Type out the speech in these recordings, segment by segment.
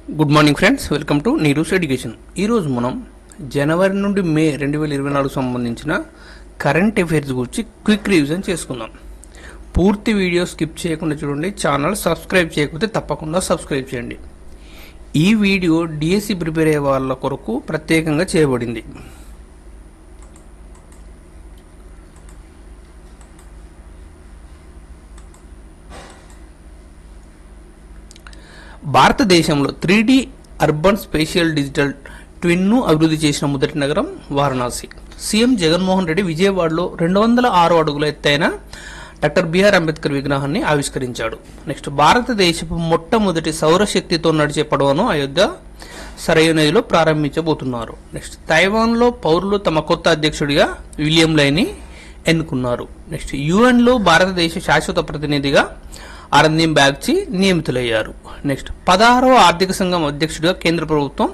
Good morning friends, welcome to Neeru's education. ఈరోజు మనం జనవరి నుండి మే 2024 సంబంధించిన కరెంట్ అఫైర్స్ గురించి క్విక్ రివిజన్ చేసుకుందాం. పూర్తి వీడియో స్కిప్ చేయకుండా చూడండి. ఛానల్ సబ్స్క్రైబ్ చేయకపోతే తప్పకుండా సబ్స్క్రైబ్ చేయండి. ఈ వీడియో డిఎస్సి ప్రిపేర్ అయ్యే వాళ్ళ కొరకు ప్రత్యేకంగా చేయబడింది. భారతదేశంలో 3D అర్బన్ స్పేషియల్ డిజిటల్ ట్విన్ను అభివృద్ధి చేసిన మొదటి నగరం వారణాసి. సీఎం జగన్మోహన్ రెడ్డి విజయవాడలో 206 అడుగుల ఎత్తైన డాక్టర్ బిఆర్ అంబేద్కర్ విగ్రహాన్ని ఆవిష్కరించాడు. నెక్స్ట్, భారతదేశపు మొట్టమొదటి సౌరశక్తితో నడిచే పడవను అయోధ్య సరయూ నదిలో ప్రారంభించబోతున్నారు. నెక్స్ట్, తైవాన్లో పౌరులు తమ కొత్త అధ్యక్షుడిగా విలియం లైని ఎన్నుకున్నారు. నెక్స్ట్, యుఎన్లో భారతదేశ శాశ్వత ప్రతినిధిగా ఆనందీం బాగ్చి నియమితులయ్యారు. నెక్స్ట్, 16వ ఆర్థిక సంఘం అధ్యక్షుడిగా కేంద్ర ప్రభుత్వం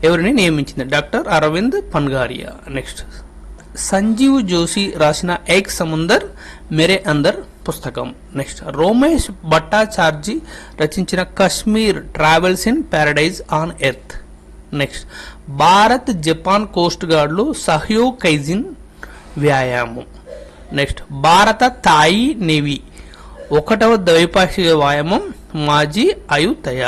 ఎవరిని నియమించింది? డాక్టర్ అరవింద్ పన్గారియా. నెక్స్ట్, సంజీవ్ జోషి రాసిన ఏక్ సముందర్ మేరే అందర్ పుస్తకం. నెక్స్ట్, రోమేష్ భట్టాచార్జీ రచించిన Kashmir travels in paradise on earth. Next, Bharat Japan coast గార్డులు సహయోగ్ కైజిన్ వ్యాయామం. నెక్స్ట్, భారత థాయి నేవీ 1వ ద్వైపాక్షిక వ్యాయామం మాజీ అయుతయ.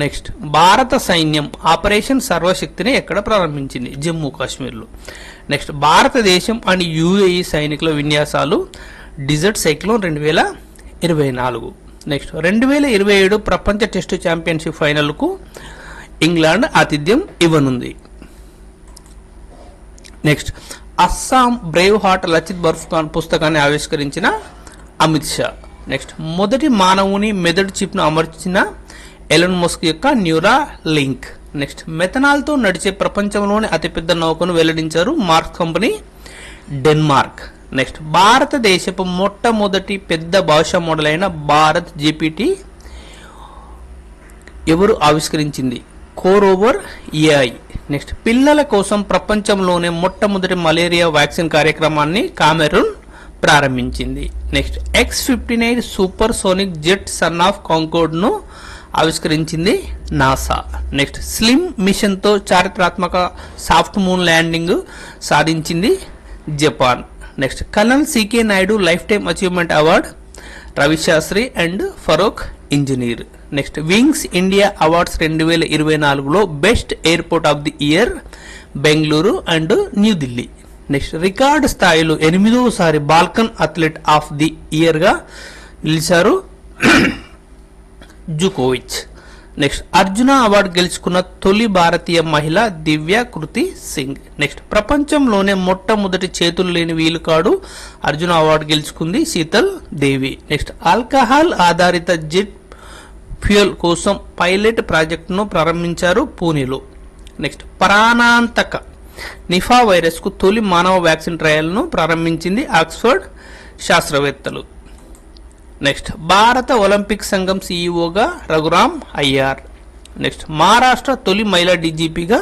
నెక్స్ట్, భారత సైన్యం ఆపరేషన్ సర్వశక్తిని ఎక్కడ ప్రారంభించింది? జమ్మూ కాశ్మీర్లో. నెక్స్ట్, భారతదేశం అండ్ యుఏఈ సైనికుల విన్యాసాలు డిజర్ట్ సైక్లోన్ 2024. నెక్స్ట్, 2027 ప్రపంచ టెస్టు ఛాంపియన్షిప్ ఫైనల్కు ఇంగ్లాండ్ ఆతిథ్యం ఇవ్వనుంది. Next, Assam brave heart Lachit Borphukan పుస్తకాన్ని ఆవిష్కరించిన అమిత్ షా. నెక్స్ట్, మొదటి మానవుని మెదడు చిప్ను అమర్చిన ఎలన్ మస్క్ యొక్క న్యూరా లింక్. నెక్స్ట్, మెథనాల్తో నడిచే ప్రపంచంలోని అతిపెద్ద నౌకను వెల్లడించారు మార్క్ కంపెనీ, డెన్మార్క్. నెక్స్ట్, భారతదేశపు మొట్టమొదటి పెద్ద భాషా మోడల్ అయిన భారత్ జీపీటీ ఎవరు ఆవిష్కరించింది? కోరోవర్ ఏఐ. నెక్స్ట్, పిల్లల కోసం ప్రపంచంలోనే మొట్టమొదటి మలేరియా వ్యాక్సిన్ కార్యక్రమాన్ని కామెరూన్ ప్రారంభించింది. Next, X-59 super sonic jet son of Concorde ను ఆవిష్కరించింది నాసా. నెక్స్ట్, స్లిమ్ మిషన్ తో చారిత్రాత్మక సాఫ్ట్ మూన్ ల్యాండింగ్ సాధించింది Japan. Next, colonel CK Naidu life time achievement award Ravi Shastri and Farooq engineer. Next, wings India awards 2024లో best airport of the year Bengaluru and New Delhi. Next, record స్థాయిలో 8వసారి Balkan athlete of the year గా నిలిచారు జుకోవిచ్. Next, Arjuna award గెలుచుకున్న తొలి భారతీయ మహిళ దివ్య కృతి Singh. Next, ప్రపంచంలోనే మొట్టమొదటి చేతులు లేని వీలుకాడు అర్జున అవార్డు గెలుచుకుంది శీతల్ దేవి. నెక్స్ట్, ఆల్కహాల్ ఆధారిత జెట్ ఫ్యూయల్ కోసం పైలట్ ప్రాజెక్టును ప్రారంభించారు పూణేలో. నెక్స్ట్, ప్రాణాంతక నిఫా వైరస్ కు తొలి మానవ వ్యాక్సిన్ ట్రయల్ను ప్రారంభించింది ఆక్స్ఫర్డ్ శాస్త్రవేత్తలు. నెక్స్ట్, భారత ఒలింపిక్ సంఘం సీఈఓగా రఘురామ్ అయ్యార్. నెక్స్ట్, మహారాష్ట్ర తొలి మహిళా డీజీపీగా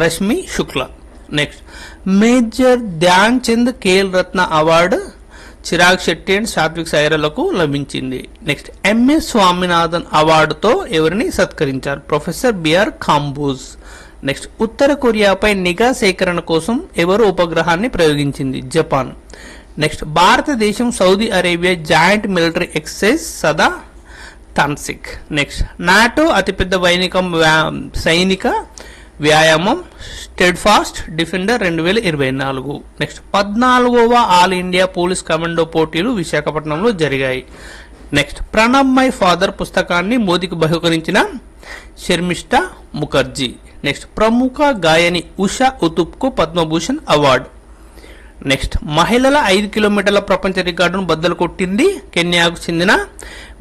Rashmi Shukla. Next, major Dhyan Chand Khel Ratna award Chirag Shetty and Satwik సాయిరాలకు లభించింది. నెక్స్ట్, ఎంఎస్ స్వామినాథన్ అవార్డుతో ఎవరిని సత్కరించారు? Professor BR Kamboj. నెక్స్ట్, ఉత్తర కొరియాపై నిఘా సేకరణ కోసం ఎవరు ఉపగ్రహాన్ని ప్రయోగించింది? జపాన్. నెక్స్ట్, భారతదేశం Saudi Arabia joint military exercise Sada Tanseeq. Next, NATO అతిపెద్ద సైనిక వ్యాయామం స్టెడ్ఫాస్ట్ డిఫెండర్ 2024. నెక్స్ట్, 14వ ఆల్ ఇండియా పోలీస్ కమాండో పోటీలు విశాఖపట్నంలో జరిగాయి. నెక్స్ట్, ప్రణబ్ మై ఫాదర్ పుస్తకాన్ని మోదీకి బహుకరించిన శర్మిష్ఠా ముఖర్జీ. నెక్స్ట్, ప్రముఖ గాయని ఉషా ఉతుప్ కు పద్మభూషణ్ అవార్డు. నెక్స్ట్, మహిళల 5 కిలోమీటర్ల ప్రపంచ రికార్డును బద్దలు కొట్టింది కెన్యాకు చెందిన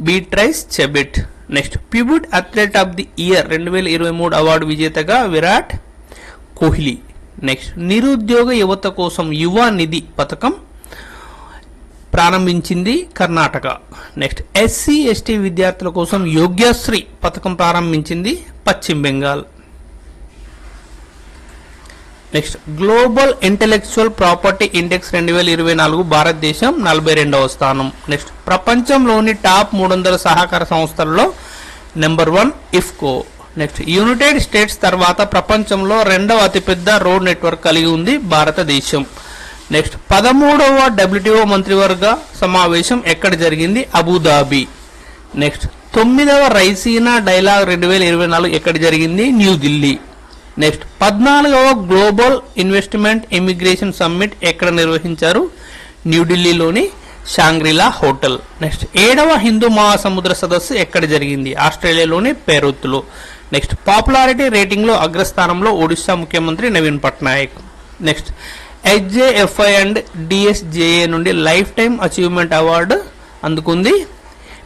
బీట్రైస్ చెబెట్. నెక్స్ట్, పిబుట్ athlete of the year 2023 award విజేతగా విరాట్ కోహ్లీ. నెక్స్ట్, నిరుద్యోగ యువత కోసం యువ నిధి పథకం ప్రారంభించింది కర్ణాటక. నెక్స్ట్, ఎస్సీ ఎస్టీ విద్యార్థుల కోసం యోగ్యశ్రీ పథకం ప్రారంభించింది పశ్చిమ Bengal. Next, global intellectual property index 2024 భారతదేశం 42వ స్థానం. నెక్స్ట్, ప్రపంచంలోని టాప్ 300 సహకార సంస్థలలో number 1 IFFCO. Next United states తర్వాత ప్రపంచంలో రెండవ అతిపెద్ద రోడ్ నెట్వర్క్ కలిగి ఉంది భారతదేశం. నెక్స్ట్ 13వ WTO మంత్రివర్గ సమావేశం ఎక్కడ జరిగింది? అబుదాబి. నెక్స్ట్ 9వ రైసీనా డైలాగ్ 2024 ఎక్కడ జరిగింది? New Delhi. Next 14వ global investment immigration summit ఎక్కడ నిర్వహించారు? న్యూఢిల్లీలోని షాంగ్రిలా హోటల్. నెక్స్ట్ 7వ హిందూ మహాసముద్ర సదస్సు ఎక్కడ జరిగింది? ఆస్ట్రేలియాలోని పెరూత్లో. నెక్స్ట్ పాపులారిటీ రేటింగ్లో అగ్రస్థానంలో ఒడిశా ముఖ్యమంత్రి Naveen Patnaik. Next HJFI and DSJA నుండి లైఫ్ టైమ్ అచీవ్మెంట్ అవార్డు అందుకుంది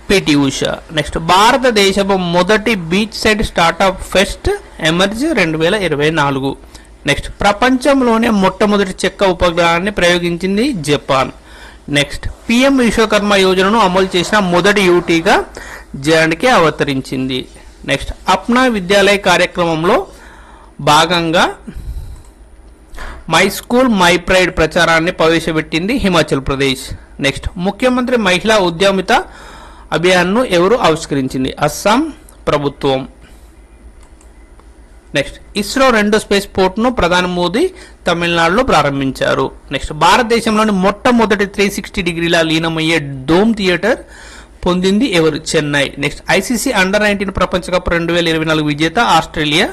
PT ఉషా. నెక్స్ట్ భారతదేశపు మొదటి beach side startup pest emerge 2024. Next ప్రపంచంలోనే మొట్టమొదటి చెక్క ఉపగ్రహాన్ని ప్రయోగించింది జపాన్. నెక్స్ట్ PM విశ్వకర్మ యోజనను అమలు చేసిన మొదటి యువతిగా J&K అవతరించింది. నెక్స్ట్ అప్నా విద్యాలయ కార్యక్రమంలో భాగంగా మై స్కూల్ మై ప్రైడ్ ప్రచారాన్ని ప్రవేశపెట్టింది హిమాచల్ ప్రదేశ్. నెక్స్ట్ ముఖ్యమంత్రి మహిళా ఉద్యమిత అభియాన్ను ఎవరు ఆవిష్కరించింది? అస్సాం ప్రభుత్వం. నెక్స్ట్ ఇస్రో 2 స్పేస్ పోర్ట్ను ప్రధాని మోదీ తమిళనాడులో ప్రారంభించారు. నెక్స్ట్ భారతదేశంలోని మొట్టమొదటి 360 డిగ్రీల లీనమయ్యే డోమ్ థియేటర్ పొందింది ఎవరు? చెన్నై. నెక్స్ట్ ICC అండర్-19 ప్రపంచ కప్ 2024 విజేత ఆస్ట్రేలియా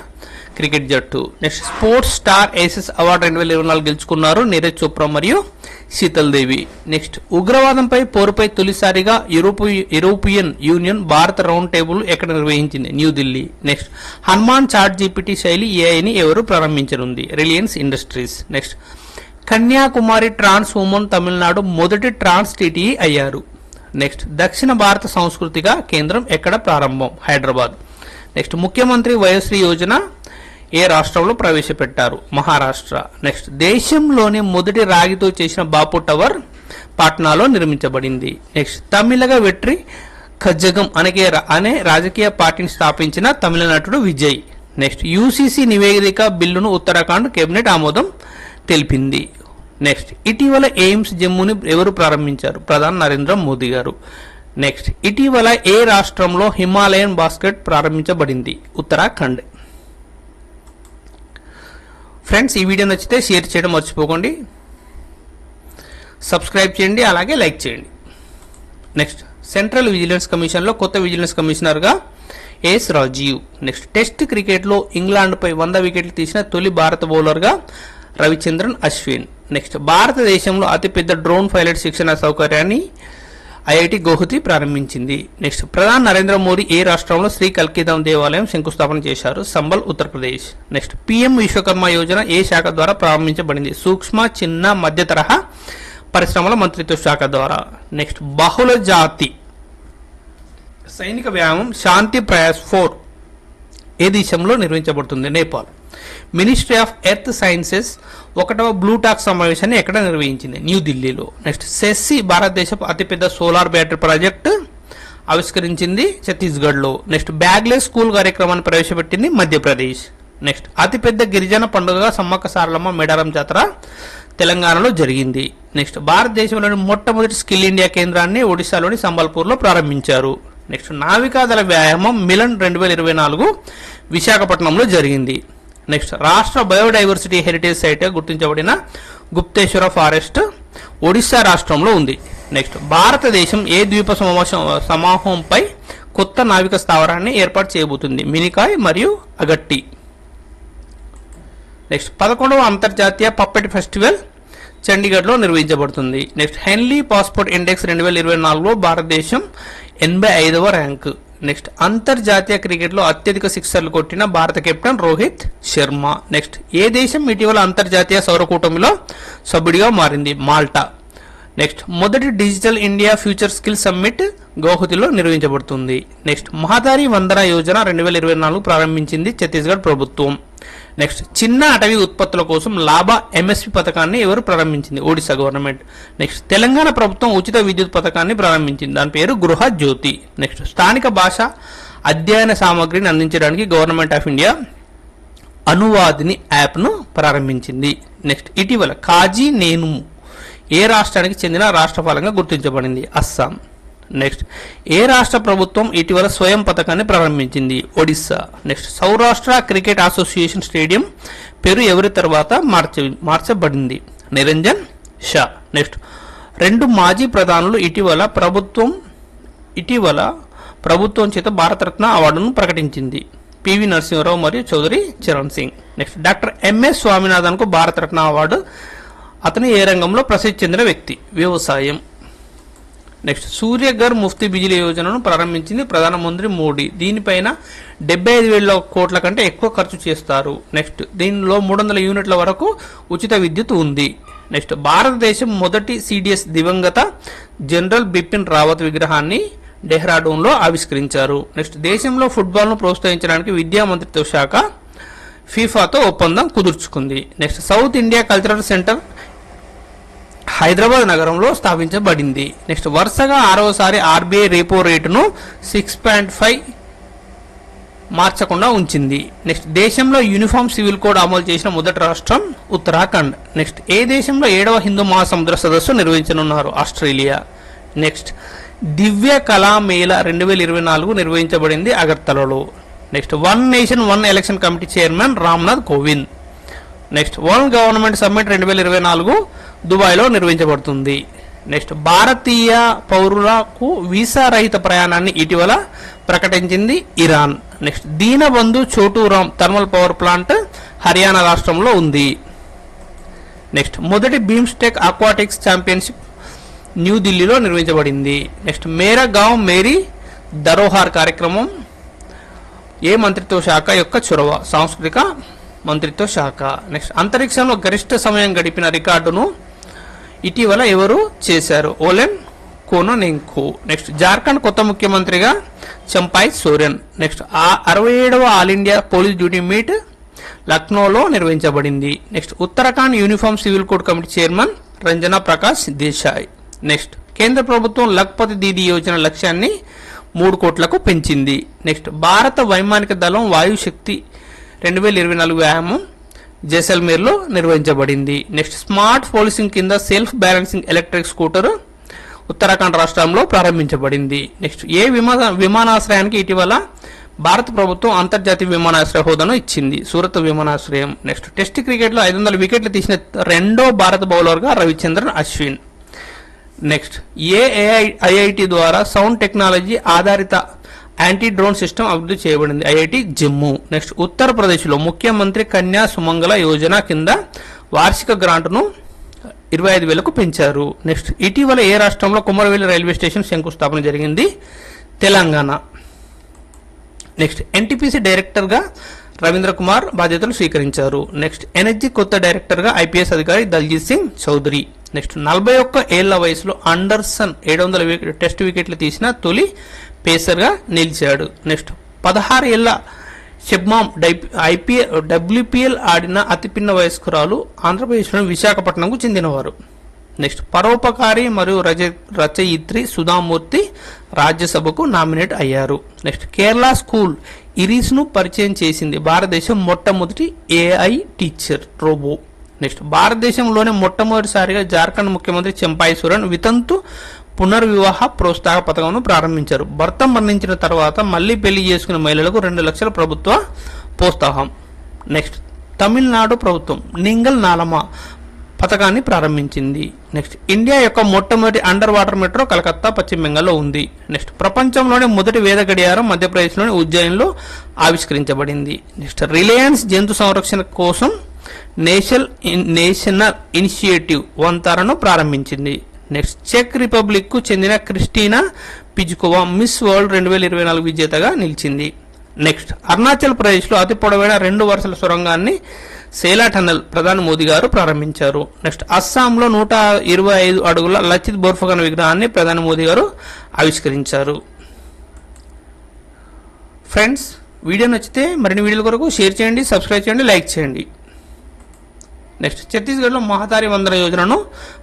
క్రికెట్ జట్టు. Next sports star aces award 2024 గెలుచుకున్నారు నీరజ్ చోప్రా మరియు శీతల్ దేవి. నెక్స్ట్ ఉగ్రవాదంపై పోరుపై తొలిసారిగా యూరోపియన్ యూనియన్ భారత రౌండ్ టేబుల్ ఎక్కడ నిర్వహించింది? New Delhi. Next Hanuman chat GPT శైలి AIని ఎవరు ప్రారంభించనుంది? Reliance industries. Next Kanyakumari trans women Tamil Nadu మొదటి ట్రాన్స్ TTE అయ్యారు. నెక్స్ట్ దక్షిణ భారత సాంస్కృతిక కేంద్రం ఎక్కడ ప్రారంభం? హైదరాబాద్. నెక్స్ట్ ముఖ్యమంత్రి వయోశ్రీ యోజన ఏ రాష్ట్రంలో ప్రవేశపెట్టారు? మహారాష్ట్ర. నెక్స్ట్ దేశంలోని మొదటి రాగితో చేసిన బాపు టవర్ పాట్నాలో నిర్మించబడింది. నెక్స్ట్ తమిళగ వెట్రి కజ్జగం అనే రాజకీయ పార్టీని స్థాపించిన తమిళ నటుడు విజయ్. నెక్స్ట్ UCC నివేదిక బిల్లును ఉత్తరాఖండ్ కేబినెట్ ఆమోదం తెలిపింది. నెక్స్ట్ ఇటీవల ఎయిమ్స్ జమ్మూని ఎవరు ప్రారంభించారు? ప్రధాని నరేంద్ర మోదీ గారు. నెక్స్ట్ ఇటీవల ఏ రాష్ట్రంలో హిమాలయన్ బాస్కెట్ ప్రారంభించబడింది? ఉత్తరాఖండ్. ఫ్రెండ్స్ ఈ వీడియో నచ్చితే షేర్ చేయడం మర్చిపోకండి, సబ్స్క్రైబ్ చేయండి, అలాగే లైక్ చేయండి. నెక్స్ట్ సెంట్రల్ విజిలెన్స్ కమిషన్లో కొత్త విజిలెన్స్ కమిషనర్గా ఎస్ రాజీవ్. నెక్స్ట్ టెస్ట్ క్రికెట్లో ఇంగ్లాండ్పై 100 వికెట్లు తీసిన తొలి భారత బౌలర్గా రవిచంద్రన్ అశ్విన్. నెక్స్ట్ భారతదేశంలో అతిపెద్ద డ్రోన్ పైలట్ శిక్షణ సౌకర్యాన్ని IIT గౌహతి ప్రారంభించింది. నెక్స్ట్ ప్రధాని నరేంద్ర మోదీ ఏ రాష్ట్రంలో శ్రీ కల్కిధామ్ దేవాలయం శంకుస్థాపన చేశారు? సంబల్ ఉత్తరప్రదేశ్. నెక్స్ట్ PM విశ్వకర్మ యోజన ఏ శాఖ ద్వారా ప్రారంభించబడింది? సూక్ష్మ చిన్న మధ్య తరహా పరిశ్రమల మంత్రిత్వ శాఖ ద్వారా. నెక్స్ట్ బహుళ జాతి సైనిక వ్యాయామం శాంతి ప్రయాస్ 4 ఏ దేశంలో నిర్వహించబడుతుంది? Nepal. Ministry of earth sciences 1వ బ్లూ టాక్ సమావేశాన్ని ఎక్కడ నిర్వహించింది? న్యూఢిల్లీలో. నెక్స్ట్ సెస్సి భారతదేశపు అతిపెద్ద సోలార్ బ్యాటరీ ప్రాజెక్టు ఆవిష్కరించింది ఛత్తీస్గఢ్లో. నెక్స్ట్ బ్యాగ్లెస్ స్కూల్ కార్యక్రమాన్ని ప్రవేశపెట్టింది మధ్యప్రదేశ్. నెక్స్ట్ అతిపెద్ద గిరిజన పండుగగా సమ్మక్క సారలమ్మ మేడారం జాతర తెలంగాణలో జరిగింది. నెక్స్ట్ భారతదేశంలోని మొట్టమొదటి స్కిల్ ఇండియా కేంద్రాన్ని ఒడిశాలోని సంబల్పూర్లో ప్రారంభించారు. నెక్స్ట్ నావికాదళ వ్యాయామం మిలన్ 2024 విశాఖపట్నంలో జరిగింది. నెక్స్ట్ రాష్ట్ర బయోడైవర్సిటీ హెరిటేజ్ సైట్గా గుర్తించబడిన గుప్తేశ్వర ఫారెస్ట్ ఒడిశా రాష్ట్రంలో ఉంది. నెక్స్ట్ భారతదేశం ఏ ద్వీప సమూహంపై కొత్త నావిక స్థావరాన్ని ఏర్పాటు చేయబోతుంది? మినికాయ్ మరియు అగట్టి. నెక్స్ట్ 11వ అంతర్జాతీయ పప్పెట్ ఫెస్టివల్ చండీగఢ్లో నిర్వహించబడుతుంది. నెక్స్ట్ హెన్లీ పాస్పోర్ట్ ఇండెక్స్ 2024లో భారతదేశం 85వ ర్యాంకు. నెక్స్ట్ అంతర్జాతీయ క్రికెట్లో అత్యధిక సిక్సర్లు కొట్టిన భారత కెప్టెన్ రోహిత్ శర్మ. నెక్స్ట్ ఏ దేశం ఇటీవల అంతర్జాతీయ సౌర కూటమిలో సభ్యుడిగా మారింది? మాల్టా. నెక్స్ట్ మొదటి digital India future skill summit గౌహతిలో నిర్వహించబడుతుంది. నెక్స్ట్ మహదారి వందన యోజన 2024 ప్రారంభించింది ఛత్తీస్గఢ్ ప్రభుత్వం. నెక్స్ట్ చిన్న అటవీ ఉత్పత్తుల కోసం లాభ MSP పథకాన్ని ఎవరు ప్రారంభించింది? ఒడిశా గవర్నమెంట్. నెక్స్ట్ తెలంగాణ ప్రభుత్వం ఉచిత విద్యుత్ పథకాన్ని ప్రారంభించింది, దాని పేరు గృహ జ్యోతి. నెక్స్ట్ స్థానిక భాష అధ్యయన సామగ్రిని అందించడానికి గవర్నమెంట్ ఆఫ్ ఇండియా అనువాదిని యాప్ను ప్రారంభించింది. నెక్స్ట్ ఇటీవల కాజీ నేనుము ఏ రాష్ట్రానికి చెందిన రాష్ట్రపాలంగా గుర్తించబడింది? అస్సాం. నెక్స్ట్ ఏ రాష్ట్ర ప్రభుత్వం ఇటీవల స్వయం పథకాన్ని ప్రారంభించింది? Odisha. Next Saurashtra cricket association stadium పేరు ఎవరి తర్వాత మార్చబడింది? నిరంజన్ షా. నెక్స్ట్ 2 మాజీ ప్రధానులు ఇటీవల ప్రభుత్వం చేత భారతరత్న అవార్డును ప్రకటించింది. పివి నరసింహారావు మరియు Chowdary Charan Singh. Next doctor MS స్వామినాథన్కు Bharat Ratna award. అతను ఏ రంగంలో ప్రసిద్ధి చెందిన వ్యక్తి? వ్యవసాయం. నెక్స్ట్ సూర్యఘర్ ముఫ్తీ బిజిలీ యోజనను ప్రారంభించింది ప్రధానమంత్రి మోడీ. దీనిపైన 75,000 కోట్ల కంటే ఎక్కువ ఖర్చు చేస్తారు. నెక్స్ట్ దీనిలో 300 యూనిట్ల వరకు ఉచిత విద్యుత్ ఉంది. నెక్స్ట్ భారతదేశం మొదటి సిడిఎస్ దివంగత జనరల్ బిపిన్ రావత్ విగ్రహాన్ని డెహ్రాడూన్లో ఆవిష్కరించారు. నెక్స్ట్ దేశంలో ఫుట్బాల్ను ప్రోత్సహించడానికి విద్యా మంత్రిత్వ శాఖ ఫీఫాతో ఒప్పందం కుదుర్చుకుంది. Next south India cultural centre Hyderabad నగరంలో స్థాపించబడింది. నెక్స్ట్ వరుసగా 6వసారి ఆర్బీఐ రెపో రేటును 6.5 మార్చకుండా ఉంచింది. నెక్స్ట్ దేశంలో యూనిఫామ్ సివిల్ కోడ్ అమలు చేసిన మొదటి రాష్ట్రం ఉత్తరాఖండ్. నెక్స్ట్ ఏ దేశంలో 7వ హిందూ మహాసముద్ర సదస్సు నిర్వహించనున్నారు? ఆస్ట్రేలియా. నెక్స్ట్ దివ్య కళా మేళా 2024 నిర్వహించబడింది అగర్తలలో. Next one nation one election committee chairman Ramnath Kovind. Next world government summit 2024 దుబాయ్లో నిర్వహించబడుతుంది. నెక్స్ట్ భారతీయ పౌరులకు వీసా రహిత ప్రయాణాన్ని ఇటీవల ప్రకటించింది Iran. Next Deenabandhu Chhoturam thermal power plant Haryana రాష్ట్రంలో ఉంది. నెక్స్ట్ మొదటి బీమ్స్టెక్ అక్వాటిక్స్ ఛాంపియన్షిప్ న్యూఢిల్లీలో నిర్వహించబడింది. నెక్స్ట్ మేరా గావ్ మేరీ ధరోహర్ కార్యక్రమం ఏ మంత్రిత్వ శాఖ యొక్క చొరవ? సాంస్కృతిక మంత్రిత్వ శాఖ. నెక్స్ట్ అంతరిక్షంలో గరిష్ట సమయం గడిపిన రికార్డును ఇటీవల ఎవరు చేశారు? ఓలెన్ కోనెంకో. నెక్స్ట్ జార్ఖండ్ కొత్త ముఖ్యమంత్రిగా చంపాయ్ సోరెన్. నెక్స్ట్ 67వ all India police duty meet లక్నోలో నిర్వహించబడింది. Next Uttarakhand uniform civil code committee chairman Ranjana Prakash Desai. Next కేంద్ర ప్రభుత్వం లఖ్పతి దీదీ యోజన లక్ష్యాన్ని 3 కోట్లకు పెంచింది. నెక్స్ట్ భారత వైమానిక దళం వాయుశక్తి 2024 వ్యాయామం జైసల్మేర్లో నిర్వహించబడింది. నెక్స్ట్ స్మార్ట్ పోలీసింగ్ కింద self balancing electric scooter Uttarakhand రాష్ట్రంలో ప్రారంభించబడింది. నెక్స్ట్ ఏ విమానాశ్రయానికి ఇటీవల భారత ప్రభుత్వం అంతర్జాతీయ విమానాశ్రయ హోదాను ఇచ్చింది? సూరత్ విమానాశ్రయం. నెక్స్ట్ టెస్ట్ క్రికెట్లో 500 వికెట్లు తీసిన 2వ భారత బౌలర్గా రవిచంద్రన్ అశ్విన్. నెక్స్ట్ ఐఐటి ద్వారా సౌండ్ టెక్నాలజీ ఆధారిత యాంటీ డ్రోన్ సిస్టమ్ అభివృద్ధి చేయబడింది? ఐఐటి జమ్మూ. నెక్స్ట్ ఉత్తరప్రదేశ్లో ముఖ్యమంత్రి కన్యా సుమంగళ యోజన కింద వార్షిక గ్రాంట్ను 25,000కు పెంచారు. నెక్స్ట్ ఇటీవల ఏ రాష్ట్రంలో కుమరవెల్లి రైల్వే స్టేషన్ శంకుస్థాపన జరిగింది? తెలంగాణ. నెక్స్ట్ ఎన్టీపీసీ డైరెక్టర్గా రవీంద్ర కుమార్ బాధ్యతలు స్వీకరించారు. నెక్స్ట్ ఎనర్జీ కొత్త డైరెక్టర్గా ఐపీఎస్ అధికారి దల్జీత్ సింగ్ చౌదరి. నెక్స్ట్ 41 ఏళ్ల వయసులో అండర్సన్ 700 టెస్ట్ వికెట్లు తీసిన తొలి పేసర్గా నిలిచాడు. నెక్స్ట్ 16 ఏళ్ల షబ్నామ్ డబ్ల్యూపీఎల్ ఆడిన అతిపిన్న వయస్కురాలు ఆంధ్రప్రదేశ్లోని విశాఖపట్నంకు చెందినవారు. నెక్స్ట్ పరోపకారి మరియు రచయిత్రి సుధామూర్తి రాజ్యసభకు నామినేట్ అయ్యారు. నెక్స్ట్ కేరళ స్కూల్ ఇరీస్ను పరిచయం చేసింది భారతదేశం మొట్టమొదటి ఏఐ టీచర్ రోబో. నెక్స్ట్ భారతదేశంలోనే మొట్టమొదటిసారిగా జార్ఖండ్ ముఖ్యమంత్రి చంపాయ్ సోరెన్ వితంతు పునర్వివాహ ప్రోత్సాహ పథకంను ప్రారంభించారు. భర్త మరణించిన తర్వాత మళ్లీ పెళ్లి చేసుకున్న మహిళలకు 2 లక్షల ప్రభుత్వ ప్రోత్సాహం. నెక్స్ట్ తమిళనాడు ప్రభుత్వం నింగల్ నాలమా పథకాన్ని ప్రారంభించింది. నెక్స్ట్ ఇండియా యొక్క మొట్టమొదటి అండర్ వాటర్ మెట్రో కలకత్తా పశ్చిమ బెంగాల్లో ఉంది. నెక్స్ట్ ప్రపంచంలోనే మొదటి వేద గడియారం మధ్యప్రదేశ్లోని ఉజ్జయిన్లో ఆవిష్కరించబడింది. నెక్స్ట్ రిలయన్స్ జంతు సంరక్షణ కోసం నేషనల్ ఇనిషియేటివ్ వంతారను ప్రారంభించింది. నెక్స్ట్ చెక్ రిపబ్లిక్ కు చెందిన క్రిస్టీనా పిజ్కోవా మిస్ వరల్డ్ 2024 విజేతగా నిలిచింది. నెక్స్ట్ అరుణాచల్ ప్రదేశ్లో అతి పొడవైన 2 వరుసల సొరంగాన్ని సేలా టన్నెల్ ప్రధాని మోదీ గారు ప్రారంభించారు. నెక్స్ట్ అస్సాంలో 125 అడుగుల లచిత్ బోర్ఫుకన్ విగ్రహాన్ని ప్రధాని మోదీ గారు ఆవిష్కరించారు. ఫ్రెండ్స్, వీడియో నచ్చితే మరిన్ని వీడియోల కొరకు షేర్ చేయండి, సబ్స్క్రైబ్ చేయండి, లైక్ చేయండి. నెక్స్ట్ ఛత్తీస్గఢ్లో మహతారి వందన యోజనను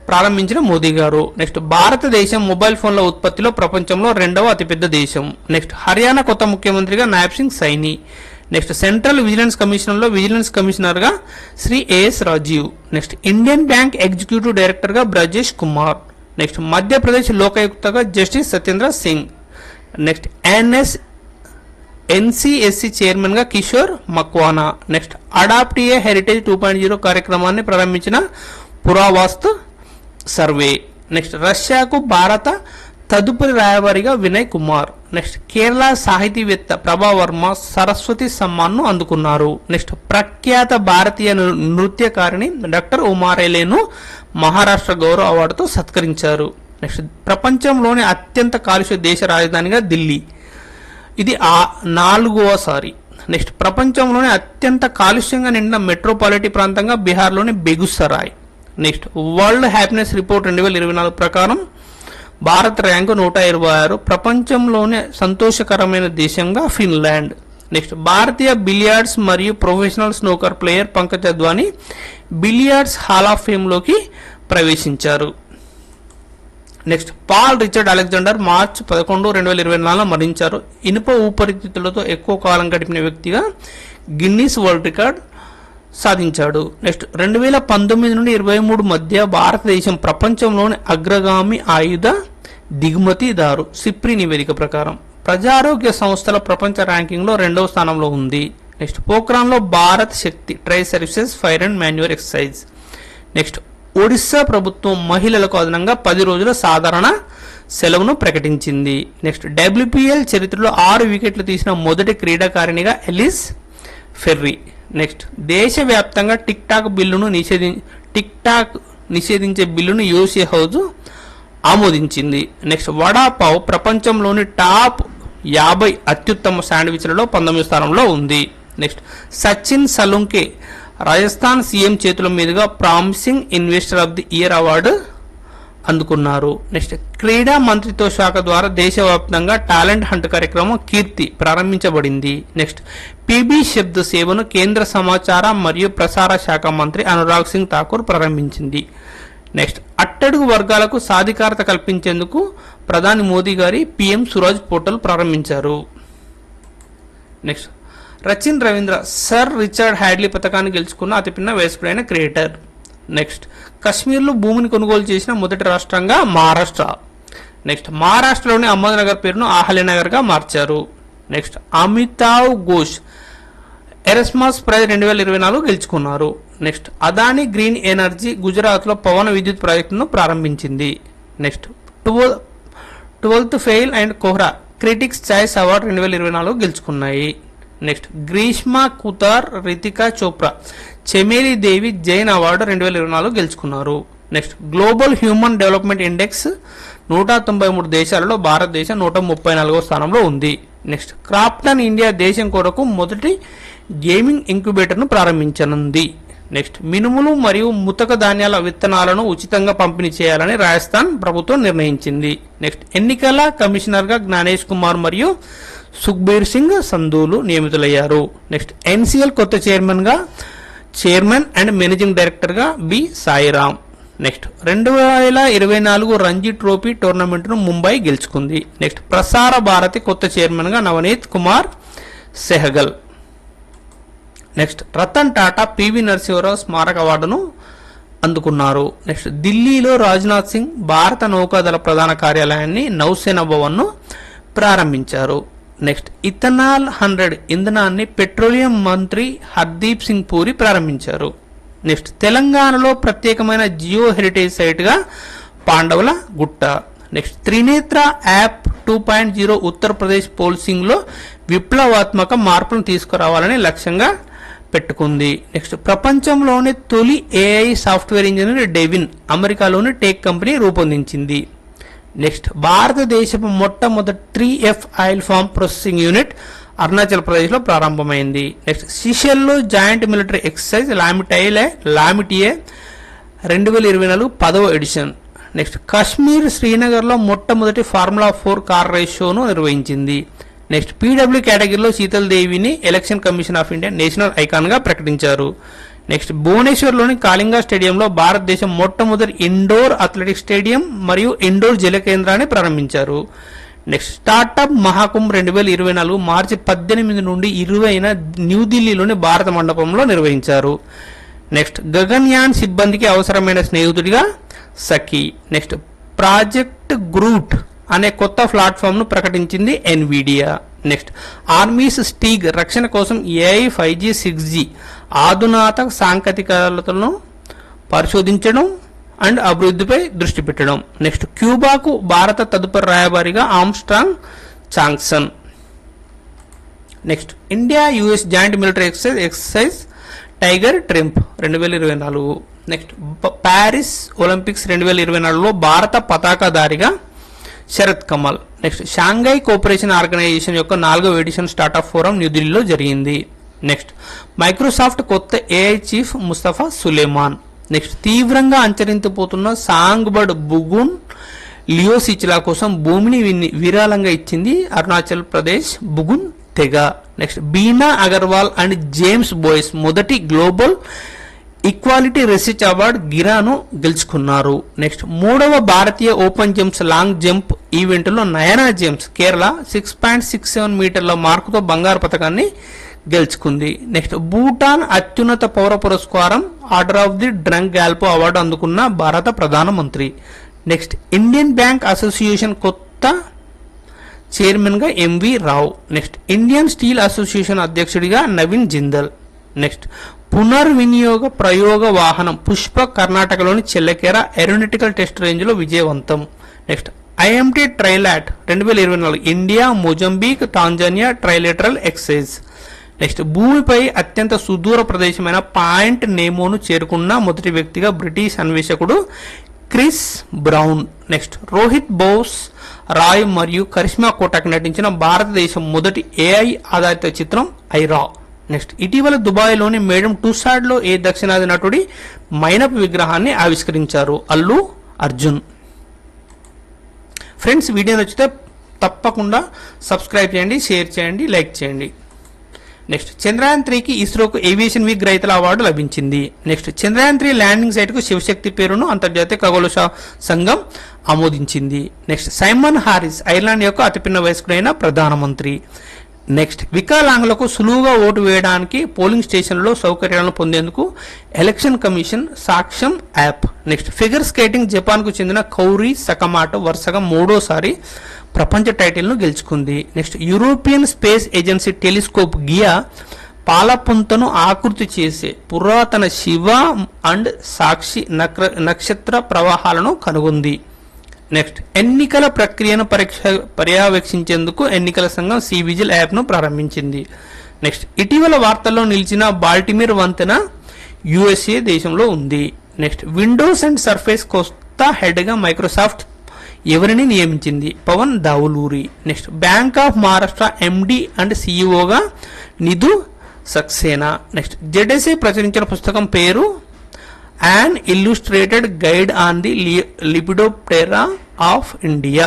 ప్రారంభించిన మోదీ గారు. నెక్స్ట్ భారతదేశం మొబైల్ ఫోన్ల ఉత్పత్తిలో ప్రపంచంలో 2వ అతిపెద్ద దేశం. నెక్స్ట్ హర్యానా కొత్త ముఖ్యమంత్రిగా Nayab Singh Saini. Next central vigilance కమిషన్లో విజిలెన్స్ కమిషనర్గా Shri as Rajiv. Next Indian bank executive డైరెక్టర్గా Brajesh Kumar. Next Madhya Pradesh లోకాయుక్తగా justice Satyendra Singh. Next NCSC chairman గా కిషోర్ మక్వానా. నెక్స్ట్ అడాప్ట్ ఏ హెరిటేజ్ 2.0 కార్యక్రమాన్ని ప్రారంభించిన పురావస్తు సర్వే. నెక్స్ట్ రష్యాకు భారత తదుపరి రాయబారిగా వినయ్ కుమార్. నెక్స్ట్ కేరళ సాహితీవేత్త ప్రభా వర్మ సరస్వతి సమ్మాన్ను అందుకున్నారు. నెక్స్ట్ ప్రఖ్యాత భారతీయ నృత్యకారిణి డాక్టర్ ఉమారేలేను మహారాష్ట్ర గౌరవ అవార్డుతో సత్కరించారు. నెక్స్ట్ ప్రపంచంలోని అత్యంత కాలుష్య దేశ రాజధానిగా ఢిల్లీ, ఇది 4వసారి. నెక్స్ట్ ప్రపంచంలోని అత్యంత కాలుష్యంగా నిండిన మెట్రోపాలిటీ ప్రాంతంగా బీహార్లోని Begusarai. Next world happiness report 2024 ప్రకారం భారత్ ర్యాంకు 126, ప్రపంచంలోనే సంతోషకరమైన దేశంగా ఫిన్లాండ్. నెక్స్ట్ భారతీయ బిలియార్డ్స్ మరియు professional snooker player Pankaj Advani billiards hall of ఫేమ్లోకి ప్రవేశించారు. నెక్స్ట్ పాల్ రిచర్డ్ అలెగ్జాండర్ మార్చ్ 11, 2024 మరణించారు. ఇనుప ఊపిరితిత్తులతో ఎక్కువ కాలం గడిపిన వ్యక్తిగా గిన్నీస్ వరల్డ్ రికార్డ్ సాధించాడు. నెక్స్ట్ 2019 నుండి 23 మధ్య భారతదేశం ప్రపంచంలోని అగ్రగామి ఆయుధ దిగుమతిదారు సిప్రి నివేదిక ప్రకారం ప్రజారోగ్య సంస్థల ప్రపంచ ర్యాంకింగ్లో 2వ స్థానంలో ఉంది. నెక్స్ట్ పోఖ్రాన్లో Bharat Shakti tri services fire and manoeuvre exercise. Next Odisha ప్రభుత్వం మహిళలకు అదనంగా 10 రోజుల సాధారణ సెలవును ప్రకటించింది. నెక్స్ట్ డబ్ల్యూపీఎల్ చరిత్రలో 6 వికెట్లు తీసిన మొదటి క్రీడాకారిణిగా ఎలిస్ ఫెర్రీ. నెక్స్ట్ దేశవ్యాప్తంగా టిక్ టాక్ నిషేధించే బిల్లును యూసీ హౌజ్ ఆమోదించింది. నెక్స్ట్ వడాపావ్ ప్రపంచంలోని టాప్ 50 అత్యుత్తమ శాండ్విచ్లలో 19వ స్థానంలో ఉంది. నెక్స్ట్ సచిన్ సలుంకే రాజస్థాన్ సీఎం చేతుల మీదుగా promising investor of the year award అందుకున్నారు. నెక్స్ట్ క్రీడా మంత్రిత్వ శాఖ ద్వారా దేశవ్యాప్తంగా టాలెంట్ హంట్ కార్యక్రమం కీర్తి ప్రారంభించబడింది. నెక్స్ట్ పీబీ శబ్ద సేవను కేంద్ర సమాచార మరియు ప్రసార శాఖ మంత్రి అనురాగ్ సింగ్ ఠాకూర్ ప్రారంభించింది. నెక్స్ట్ అట్టడుగు వర్గాలకు సాధికారత కల్పించేందుకు ప్రధాని మోదీ గారి పిఎం స్వరాజ్ పోర్టల్ ప్రారంభించారు. Next Rachin Ravindra sir Richard Hadley పథకాన్ని గెలుచుకున్న అతిపిన్న వయస్కుడైన క్రియేటర్. నెక్స్ట్ కశ్మీర్లో భూమిని కొనుగోలు చేసిన మొదటి రాష్ట్రంగా మహారాష్ట్ర. నెక్స్ట్ మహారాష్ట్రలోని అహ్మద్నగర్ పేరును ఆహ్లానగర్గా మార్చారు. నెక్స్ట్ అమితావ్ ఘోష్ ఎరస్మస్ ప్రైజ్ 2024 గెలుచుకున్నారు. నెక్స్ట్ అదానీ గ్రీన్ ఎనర్జీ గుజరాత్లో పవన విద్యుత్ ప్రాజెక్టును ప్రారంభించింది. Next 12th fail and Kohrra critics choice award 2024 గెలుచుకున్నాయి. నెక్స్ట్ గ్రీష్మ కుతార్, రితికా చోప్రా, చెమేలి దేవి జైన్ అవార్డు 2024 గెలుచుకున్నారు. Next global human development index 193 దేశాలలో భారతదేశం 134వ స్థానంలో ఉంది. నెక్స్ట్ క్రాప్టన్ ఇండియా దేశం కొరకు మొదటి గేమింగ్ ఇంక్యుబేటర్ను ప్రారంభించనుంది. నెక్స్ట్ మినుములు మరియు ముతక ధాన్యాల విత్తనాలను ఉచితంగా పంపిణీ చేయాలని రాజస్థాన్ ప్రభుత్వం నిర్ణయించింది. నెక్స్ట్ ఎన్నికల కమిషనర్గా జ్ఞానేష్ కుమార్ మరియు సుఖ్బీర్ సింగ్ సంధూలు నియమితులయ్యారు. నెక్స్ట్ ఎన్సీఎల్ కొత్త చైర్మన్ అండ్ మేనేజింగ్ డైరెక్టర్గా B Sairam. Next 2024 Ranji trophy టోర్నమెంట్ను Mumbai గెలుచుకుంది. నెక్స్ట్ ప్రసార భారతి కొత్త చైర్మన్గా నవనీత్ కుమార్ సెహగల్. నెక్స్ట్ రతన్ టాటా పివి నరసింహరావు స్మారక అవార్డును అందుకున్నారు. నెక్స్ట్ ఢిల్లీలో రాజ్నాథ్ సింగ్ భారత నౌకాదళ ప్రధాన కార్యాలయాన్ని నౌసేన భవన్ను ప్రారంభించారు. నెక్స్ట్ ఇథనాల్ 100 ఇంధనాన్ని పెట్రోలియం మంత్రి హర్దీప్ సింగ్ పూరి ప్రారంభించారు. నెక్స్ట్ తెలంగాణలో ప్రత్యేకమైన జియో హెరిటేజ్ సైట్గా పాండవుల గుట్ట. నెక్స్ట్ త్రినేత్ర యాప్ 2.0 ఉత్తరప్రదేశ్ పోలీసింగ్లో విప్లవాత్మక మార్పులను తీసుకురావాలని లక్ష్యంగా పెట్టుకుంది. నెక్స్ట్ ప్రపంచంలోని తొలి ఏఐ సాఫ్ట్వేర్ ఇంజనీర్ డెవిన్ అమెరికాలోని టెక్ కంపెనీ రూపొందించింది. నెక్స్ట్ భారతదేశపు మొట్టమొదటి 3F oil farm processing unit Arunachal ప్రదేశ్లో ప్రారంభమైంది. నెక్స్ట్ సిషెల్లో జాయింట్ మిలిటరీ ఎక్సర్సైజ్ లామిటియే 2024 10వ ఎడిషన్. నెక్స్ట్ కాశ్మీర్ శ్రీనగర్లో మొట్టమొదటి ఫార్ములా 4 కార్ రేస్ షోను నిర్వహించింది. నెక్స్ట్ పీడబ్ల్యూ కేటగిరీలో శీతల్ దేవిని election commission of India national ఐకాన్గా ప్రకటించారు. నెక్స్ట్ భువనేశ్వర్లోని కాళింగా స్టేడియంలో భారతదేశం మొట్టమొదటి ఇండోర్ అథ్లెటిక్స్ స్టేడియం మరియు ఇండోర్ జల కేంద్రాన్ని ప్రారంభించారు. నెక్స్ట్ స్టార్టప్ మహాకుంభ్ 2024 మార్చి 18 నుండి 20న న్యూఢిల్లీలోని భారత మండపంలో నిర్వహించారు. నెక్స్ట్ గగన్యాన్ సిబ్బందికి అవసరమైన స్నేహితుడిగా సఖీ. నెక్స్ట్ ప్రాజెక్ట్ గ్రూట్ అనే కొత్త ప్లాట్ఫామ్ను ప్రకటించింది ఎన్విడియా. నెక్స్ట్ ఆర్మీస్ స్టీగ్ రక్షణ కోసం ఏఐ 5G 6G ఆధునాత సాంకేతికతలను పరిశోధించడం అండ్ అభివృద్ధిపై దృష్టి పెట్టడం. నెక్స్ట్ క్యూబాకు భారత తదుపరి రాయబారిగా Armstrong Changsan. Next India US joint military exercise tiger triumph 2024. Next Paris Olympics 2024లో భారత పతాకధారిగా Sharath Kamal. Next Shanghai cooperation organisation యొక్క 4వ ఎడిషన్ స్టార్టప్ ఫోరం న్యూఢిల్లీలో జరిగింది. నెక్స్ట్ మైక్రోసాఫ్ట్ కొత్త AI chief Mustafa Suleyman. Next తీవ్రంగా అంతరించిపోతున్న సాంగ్ బర్డ్ బుగున్ లియోసిచిలా కోసం భూమిని విరాళంగా ఇచ్చింది అరుణాచల్ ప్రదేశ్ బుగున్ తెగ. Next Bina Agarwal and James Boyce మొదటి గ్లోబల్ ఈక్వాలిటీ రీసెర్చ్ అవార్డు గిరాను గెలుచుకున్నారు. నెక్స్ట్ 3వ భారతీయ ఓపెన్ జంప్స్ లాంగ్ జంప్ ఈవెంట్లో నయనా జేమ్స్ కేరళ 6.67 మీటర్ల మార్కుతో బంగారు పతకాన్ని గెలుచుకుంది. నెక్స్ట్ భూటాన్ అత్యున్నత పౌర పురస్కారం order of the drunk Gyalpo award అందుకున్న భారత ప్రధానమంత్రి. నెక్స్ట్ ఇండియన్ బ్యాంక్ అసోసియేషన్ కొత్త చైర్మన్గా ఎంవి రావు. నెక్స్ట్ ఇండియన్ స్టీల్ అసోసియేషన్ అధ్యక్షుడిగా నవీన్ జిందల్. నెక్స్ట్ పునర్వినియోగ ప్రయోగ వాహనం పుష్ప కర్ణాటకలోని చెల్లకెర ఏరోనాటికల్ టెస్ట్ రేంజ్లో విజయవంతం. Next IMT trilat 2024 India Mozambique Tanzania trilateral exercise. Next భూమిపై అత్యంత సుదూర ప్రదేశమైన పాయింట్ నేమోను చేరుకున్న మొదటి వ్యక్తిగా బ్రిటిష్ అన్వేషకుడు Chris Brown. Next Rohit Bose Roy మరియు కరిష్మా కోటాక్ నటించిన భారతదేశం మొదటి ఏఐ ఆధారిత చిత్రం ఐరా. నెక్స్ట్ ఇటీవల దుబాయ్లోని మేడం టుసాడ్లో ఏ దక్షిణాది నటుడి మైనపు విగ్రహాన్ని ఆవిష్కరించారు అల్లు అర్జున్. ఫ్రెండ్స్ వీడియో నచ్చితే తప్పకుండా సబ్స్క్రైబ్ చేయండి, షేర్ చేయండి, లైక్ చేయండి. నెక్స్ట్ చంద్రయాన్ 3కి ఇస్రోకు ఏవియేషన్ వీక్ రైతుల అవార్డు లభించింది. నెక్స్ట్ చంద్రయాన్ 3 ల్యాండింగ్ సైట్కు శివశక్తి పేరును అంతర్జాతీయ ఖగోళ సంఘం ఆమోదించింది. నెక్స్ట్ సైమన్ హారిస్ ఐర్లాండ్ యొక్క అతిపిన్న వయస్కుడైన ప్రధానమంత్రి. నెక్స్ట్ వికలాంగులకు సులువుగా ఓటు వేయడానికి పోలింగ్ స్టేషన్లో సౌకర్యాలను పొందేందుకు election commission Saksham app. Next figure skating జపాన్కు చెందిన కౌరి సకమాటో వరుసగా 3వసారి ప్రపంచ టైటిల్ను గెలుచుకుంది. Next European space agency telescope Gaia పాలపుంతను ఆకృతి చేసే పురాతన శివ అండ్ సాక్షి నక్షత్ర ప్రవాహాలను కనుగొంది. నెక్స్ట్ ఎన్నికల ప్రక్రియను పర్యవేక్షించేందుకు ఎన్నికల సంఘం సివిజిల్ యాప్ను ప్రారంభించింది. నెక్స్ట్ ఇటీవల వార్తల్లో నిలిచిన బాల్టిమీర్ వంతెన యుఎస్ఏ దేశంలో ఉంది. నెక్స్ట్ విండోస్ అండ్ సర్ఫేస్ కొత్త హెడ్గా మైక్రోసాఫ్ట్ ఎవరిని నియమించింది? Pavan Davuluri. Next bank of Maharashtra MD and సిఇఓగా నిధు సక్సేనా. నెక్స్ట్ జెడ్ఎస్ఏ ప్రచురించిన పుస్తకం పేరు An Illustrated Guide on the Lepidoptera of India.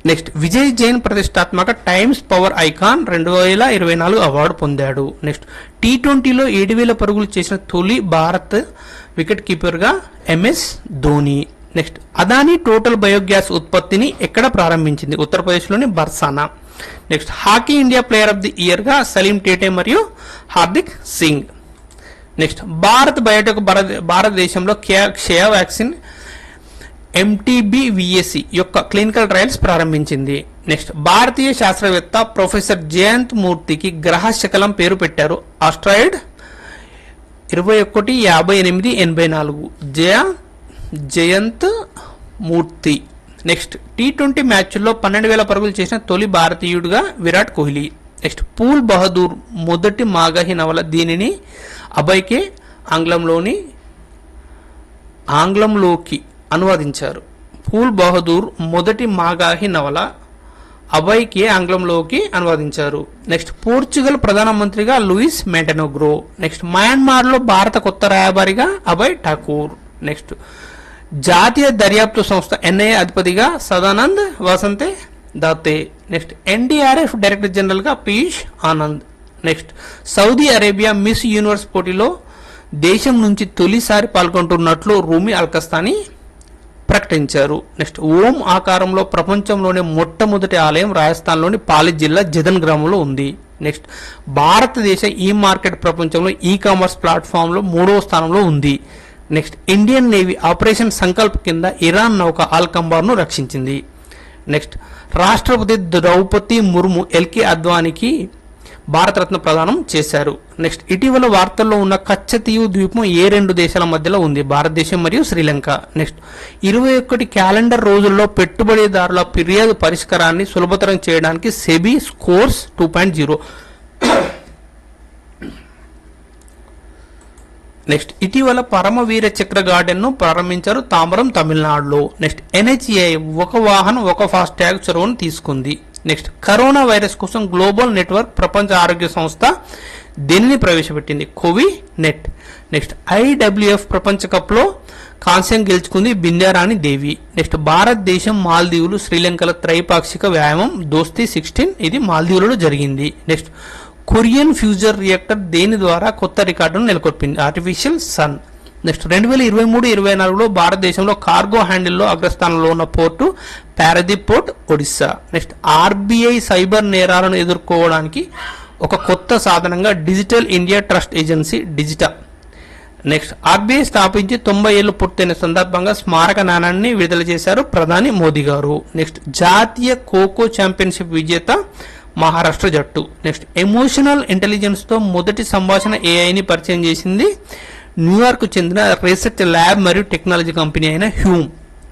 Next Vijay Jain ప్రతిష్టాత్మక టైమ్స్ పవర్ ఐకాన్ 2024 అవార్డు పొందాడు. నెక్స్ట్ T20లో 7,000 పరుగులు చేసిన తొలి భారత్ వికెట్ కీపర్గా MS Dhoni. Next Adani total biogas ఉత్పత్తిని ఎక్కడ ప్రారంభించింది? ఉత్తరప్రదేశ్లోని Barsana. Next hockey India player of the ఇయర్గా సలీం టేటే మరియు హార్దిక్ సింగ్. నెక్స్ట్ భారత్ బయోటెక్ భారతదేశంలో క్షయ వ్యాక్సిన్ MTBVAC యొక్క క్లినికల్ ట్రయల్స్ ప్రారంభించింది. నెక్స్ట్ భారతీయ శాస్త్రవేత్త ప్రొఫెసర్ జయంత్ మూర్తికి గ్రహ శకలం పేరు పెట్టారు. ఆస్ట్రాయిడ్ 215884 జయంత్ మూర్తి. నెక్స్ట్ T20 మ్యాచ్ల్లో 12,000 పరుగులు చేసిన తొలి భారతీయుడిగా విరాట్ కోహ్లీ. నెక్స్ట్ పూల్ బహదూర్ మొదటి మాగహి నవల దీనిని అభయ్కే ఆంగ్లంలోకి అనువదించారు. పూల్ బహదూర్ మొదటి మాగాహి నవల అభయ్కే ఆంగ్లంలోకి అనువదించారు. నెక్స్ట్ పోర్చుగల్ ప్రధానమంత్రిగా లూయిస్ మెంటెనోగ్రో. నెక్స్ట్ మయన్మార్లో భారత కొత్త రాయబారిగా అభయ్ ఠాకూర్. నెక్స్ట్ జాతీయ దర్యాప్తు సంస్థ NIA అధిపతిగా సదానంద్ వసంతే దాతే. నెక్స్ట్ NDRF డైరెక్టర్ జనరల్గా Piyush Anand. Next Saudi Arabia miss universe పోటీలో దేశం నుంచి తొలిసారి పాల్గొంటున్నట్లు రూమి అల్కస్తానీ ప్రకటించారు. నెక్స్ట్ ఓం ఆకారంలో ప్రపంచంలోనే మొట్టమొదటి ఆలయం రాజస్థాన్లోని పాలి జిల్లా జదన్ గ్రామంలో ఉంది. నెక్స్ట్ భారతదేశ ఈ మార్కెట్ ప్రపంచంలో ఈ కామర్స్ ప్లాట్ఫామ్లో 3వ స్థానంలో ఉంది. Next Indian navy operation Sankalp కింద ఇరాన్ నౌక ఆల్కంబార్ను రక్షించింది. నెక్స్ట్ రాష్ట్రపతి ద్రౌపది ముర్ము ఎల్కే అద్వానీకి భారతరత్న ప్రదానం చేశారు. నెక్స్ట్ ఇటీవల వార్తల్లో ఉన్న కచ్చతీవు ద్వీపం ఏ రెండు దేశాల మధ్యలో ఉంది? భారతదేశం మరియు శ్రీలంక. నెక్స్ట్ 21 క్యాలెండర్ రోజుల్లో పెట్టుబడిదారుల ఫిర్యాదు పరిష్కారాన్ని సులభతరం చేయడానికి సెబీ స్కోర్స్ 2.0. నెక్స్ట్ ఇటీవల పరమవీర చక్ర గార్డెన్ను ప్రారంభించారు తాంబరం, తమిళనాడులో. నెక్స్ట్ NHAI ఒక వాహనం ఒక ఫాస్ట్ ట్యాగ్ చొరవను తీసుకుంది. నెక్స్ట్ కరోనా వైరస్ కోసం గ్లోబల్ నెట్వర్క్ ప్రపంచ ఆరోగ్య సంస్థ దీనిని ప్రవేశపెట్టింది, కోవినెట్. నెక్స్ట్ IWF ప్రపంచ కప్లో కాంస్యం గెలుచుకుంది బింద్యారాణి దేవి. నెక్స్ట్ భారతదేశం, మాల్దీవులు, శ్రీలంకల త్రైపాక్షిక వ్యాయామం దోస్తీ 16 ఇది మాల్దీవులలో జరిగింది. నెక్స్ట్ కొరియన్ ఫ్యూజన్ రియాక్టర్ దేని ద్వారా కొత్త రికార్డును నెలకొల్పింది? Artificial sun. నెక్స్ట్ 2023-24లో భారతదేశంలో కార్గో హ్యాండిల్లో అగ్రస్థానంలో ఉన్న port Paradip port, Odisha. Next RBI cyber నేరాలను ఎదుర్కోవడానికి ఒక కొత్త సాధనంగా digital India trust agency DIGITA. Next RBI స్థాపించి 90 ఏళ్లు పూర్తయిన సందర్భంగా స్మారక నాణాన్ని విడుదల చేశారు ప్రధాని మోదీ గారు. నెక్స్ట్ జాతీయ ఖోఖో ఛాంపియన్షిప్ విజేత మహారాష్ట్ర జట్టు. నెక్స్ట్ ఎమోషనల్ ఇంటెలిజెన్స్తో మొదటి సంభాషణ AIని పరిచయం చేసింది న్యూయార్క్ చెందిన రీసెర్చ్ ల్యాబ్ మరియు టెక్నాలజీ కంపెనీ అయిన Hume.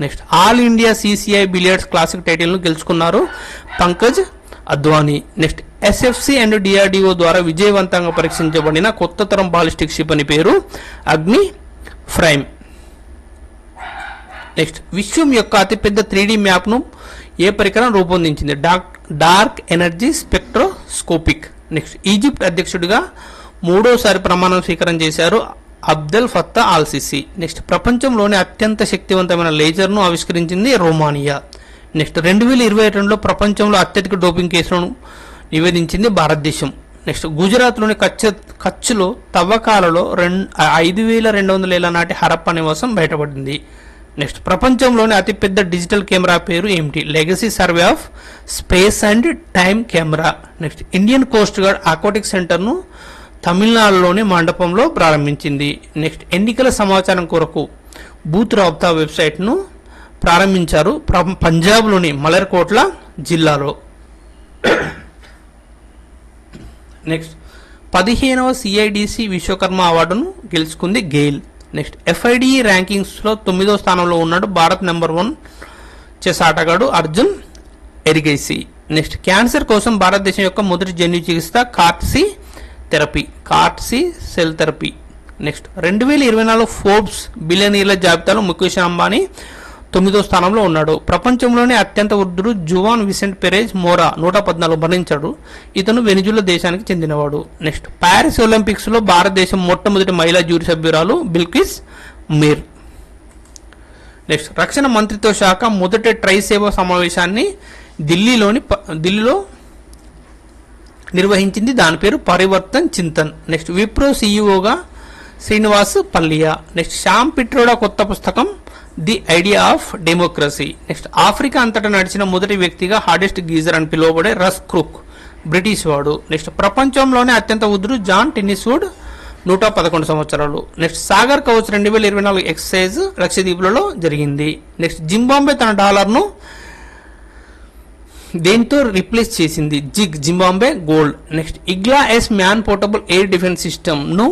Next all India CCI billiards classic టైటిల్ను గెలుచుకున్నారు Pankaj Advani. Next SFC and DRDO ద్వారా విజయవంతంగా పరీక్షించబడిన కొత్త తరం బాలిస్టిక్ క్షిపణి పేరు అగ్ని ప్రైమ్. నెక్స్ట్ విశ్వం యొక్క అతిపెద్ద 3D మ్యాప్ను ఏ పరికరం రూపొందించింది? Dark energy spectroscopic. Next Egypt అధ్యక్షుడిగా 3వసారి ప్రమాణం స్వీకారం చేశారు Abdel Fattah al Sisi. Next ప్రపంచంలోనే అత్యంత శక్తివంతమైన లేజర్ను ఆవిష్కరించింది రొమానియా. నెక్స్ట్ 2022లో ప్రపంచంలో అత్యధిక డోపింగ్ కేసులను నివేదించింది భారతదేశం. నెక్స్ట్ గుజరాత్లోని కచ్లో తవ్వకాలలో 5200 ఏళ్ల నాటి హరప్ప నివాసం బయటపడింది. నెక్స్ట్ ప్రపంచంలోని అతిపెద్ద డిజిటల్ కెమెరా పేరు ఏమిటి? Legacy survey of space and time camera. Next Indian coast guard aquatic సెంటర్ను తమిళనాడులోని మండపంలో ప్రారంభించింది. నెక్స్ట్ ఎన్నికల సమాచారం కొరకు బూత్ రాబ్తా వెబ్సైట్ను ప్రారంభించారు పంజాబ్లోని మలర్కోట్ల జిల్లాలో. నెక్స్ట్ 15వ CIDC విశ్వకర్మ అవార్డును గెలుచుకుంది గెయిల్. నెక్స్ట్ FIDE ర్యాంకింగ్స్లో 9వ స్థానంలో ఉన్నాడు భారత్ నెంబర్ 1 చెస్ ఆటగాడు అర్జున్ ఎరిగైసి. నెక్స్ట్ క్యాన్సర్ కోసం భారతదేశం యొక్క మొదటి జన్యు చికిత్స కార్ట్సీ సెల్ థెరపీ. నెక్స్ట్ 2024 ఫోర్బ్స్ బిలియనీర్ల జాబితాలో ముఖేష్ అంబానీ 9వ స్థానంలో ఉన్నాడు. ప్రపంచంలోనే అత్యంత వృద్ధుడు జువాన్ విసెంట్ పెరేజ్ మోరా 114 మరణించాడు. ఇతను వెనిజులా దేశానికి చెందినవాడు. నెక్స్ట్ ప్యారిస్ ఒలింపిక్స్లో భారతదేశం మొట్టమొదటి మహిళా జ్యూరీ సభ్యురాలు బిల్కిస్ మీర్. నెక్స్ట్ రక్షణ మంత్రిత్వ శాఖ మొదటి ట్రైసేవా సమావేశాన్ని ఢిల్లీలో నిర్వహించింది. దాని పేరు పరివర్తన్ చింతన్. నెక్స్ట్ విప్రో CEOగా శ్రీనివాస్ పల్లియా. నెక్స్ట్ శ్యామ్ పిట్రోడా కొత్త పుస్తకం the idea of democracy. Next Africa అంతటా నడిచిన మొదటి వ్యక్తిగా హార్డెస్ట్ గీజర్ అని పిలువబడే రస్ క్రూక్ బ్రిటిష్ వాడు. నెక్స్ట్ ప్రపంచంలోనే అత్యంత వృద్ధుడు జాన్ టెన్నిస్వుడ్ 111 సంవత్సరాలు. నెక్స్ట్ సాగర్ కవచ్ 2024 ఎక్సైజ్ లక్షద్వీపులలో జరిగింది. నెక్స్ట్ జింబాబ్వే తన డాలర్ను దేంతో రీప్లేస్ చేసింది? Zimbabwe gold. Next IGLA-S man portable air defence సిస్టమ్ను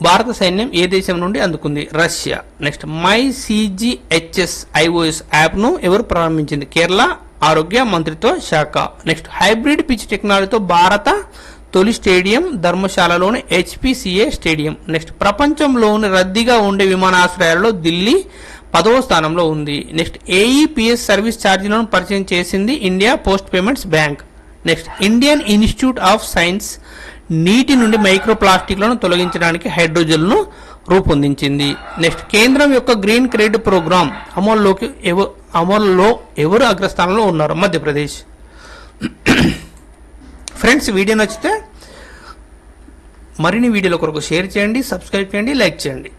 భారత సైన్యం ఏ దేశం నుండి అందుకుంది? రష్యా. నెక్స్ట్ MyCGHS iOS యాప్ను ఎవరు ప్రారంభించింది? కేరళ ఆరోగ్య మంత్రిత్వ శాఖ. నెక్స్ట్ హైబ్రిడ్ పిచ్ టెక్నాలజీతో భారత తొలి స్టేడియం ధర్మశాలలోని HPCA స్టేడియం. నెక్స్ట్ ప్రపంచంలోని రద్దీగా ఉండే విమానాశ్రయాల్లో ఢిల్లీ 10వ స్థానంలో ఉంది. నెక్స్ట్ AEPS సర్వీస్ ఛార్జీలను పరిచయం చేసింది India post payments bank. Next Indian institute of science నీటి నుండి మైక్రో ప్లాస్టిక్లను తొలగించడానికి హైడ్రోజెల్ను రూపొందించింది. నెక్స్ట్ కేంద్రం యొక్క గ్రీన్ క్రెడిట్ ప్రోగ్రామ్ అమల్లో ఎవరు అగ్రస్థానంలో ఉన్నారు? మధ్యప్రదేశ్. ఫ్రెండ్స్ వీడియో నచ్చితే మరిన్ని వీడియోల కొరకు షేర్ చేయండి, సబ్స్క్రైబ్ చేయండి, లైక్ చేయండి.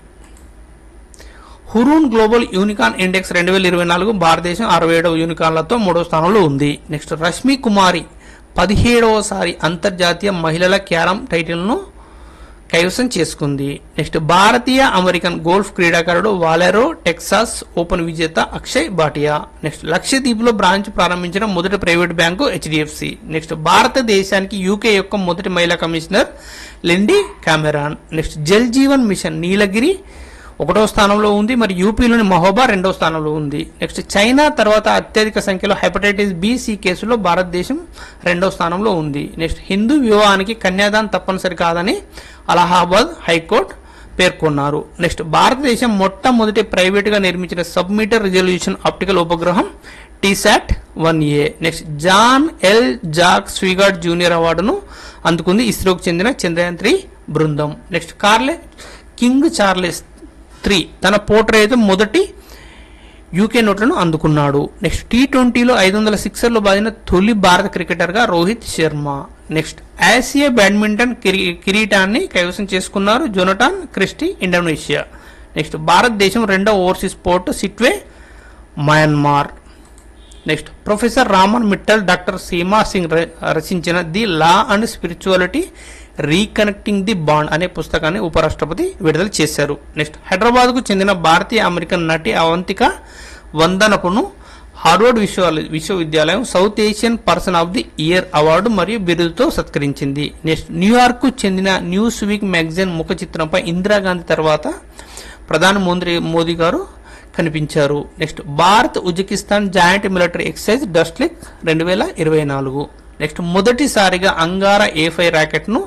హురూన్ గ్లోబల్ యూనికాన్ ఇండెక్స్ 2024 భారతదేశం 67వ యూనికాన్లతో 3వ స్థానంలో ఉంది. నెక్స్ట్ రష్మి కుమారి 17వసారి అంతర్జాతీయ మహిళల క్యారమ్ టైటిల్ను కైవసం చేసుకుంది. నెక్స్ట్ భారతీయ అమెరికన్ గోల్ఫ్ క్రీడాకారుడు వాలెరో టెక్సాస్ ఓపెన్ విజేత అక్షయ్ భాటియా. నెక్స్ట్ లక్షద్వీప్ లో బ్రాంచ్ ప్రారంభించిన మొదటి ప్రైవేట్ బ్యాంకు హెచ్డిఎఫ్సి. నెక్స్ట్ భారతదేశానికి యూకే యొక్క మొదటి మహిళా commissioner Lindy Cameron. Next Jal Jeevan mission Nilgiri 1వ స్థానంలో ఉంది, మరి యూపీలోని మహోబా 2వ స్థానంలో ఉంది. నెక్స్ట్ చైనా తర్వాత అత్యధిక సంఖ్యలో హెపటైటిస్ బి-సి కేసులో భారతదేశం 2వ స్థానంలో ఉంది. నెక్స్ట్ హిందూ వివాహానికి కన్యాదానం తప్పనిసరి కాదని అలహాబాద్ హైకోర్టు పేర్కొన్నారు. నెక్స్ట్ భారతదేశం మొట్టమొదటి ప్రైవేటుగా నిర్మించిన సబ్మీటర్ రిజల్యూషన్ ఆప్టికల్ ఉపగ్రహం TSAT 1A. Next John L Jack Swigert junior award అందుకుంది ఇస్రోకు చెందిన చంద్రయాన్ 3 బృందం. నెక్స్ట్ కింగ్ చార్లెస్ 3 తన పోర్ట్రేట్ మొదటి యూకే నోట్లను అందుకున్నాడు. నెక్స్ట్ T20లో 500 సిక్సర్లు బాదిన తొలి భారత క్రికెటర్గా Rohit Sharma. Next Asia badminton కిరీటాన్ని కైవసం చేసుకున్నారు జొనటాన్ క్రిస్టీ ఇండోనేషియా. నెక్స్ట్ భారతదేశం 2వ overseas port Sittwe Myanmar. Next professor Raman Mittal doctor Seema Singh రచించిన the law and spirituality reconnecting the bond అనే పుస్తకాన్ని ఉపరాష్ట్రపతి విడుదల చేశారు. నెక్స్ట్ హైదరాబాద్కు చెందిన భారతీయ అమెరికన్ నటి అవంతిక వందనపును హార్వర్డ్ విశ్వవిద్యాలయం south Asian person of the year award మరియు బిరుదుతో సత్కరించింది. నెక్స్ట్ న్యూయార్క్కు చెందిన న్యూస్ వీక్ మ్యాగజైన్ ముఖ చిత్రంపై ఇందిరాగాంధీ తర్వాత ప్రధానమంత్రి మోదీ గారు కనిపించారు. Next Bharat Uzbekistan joint military exercise Dustlik 2024. Next మొదటిసారిగా అంగారా A5 రాకెట్ను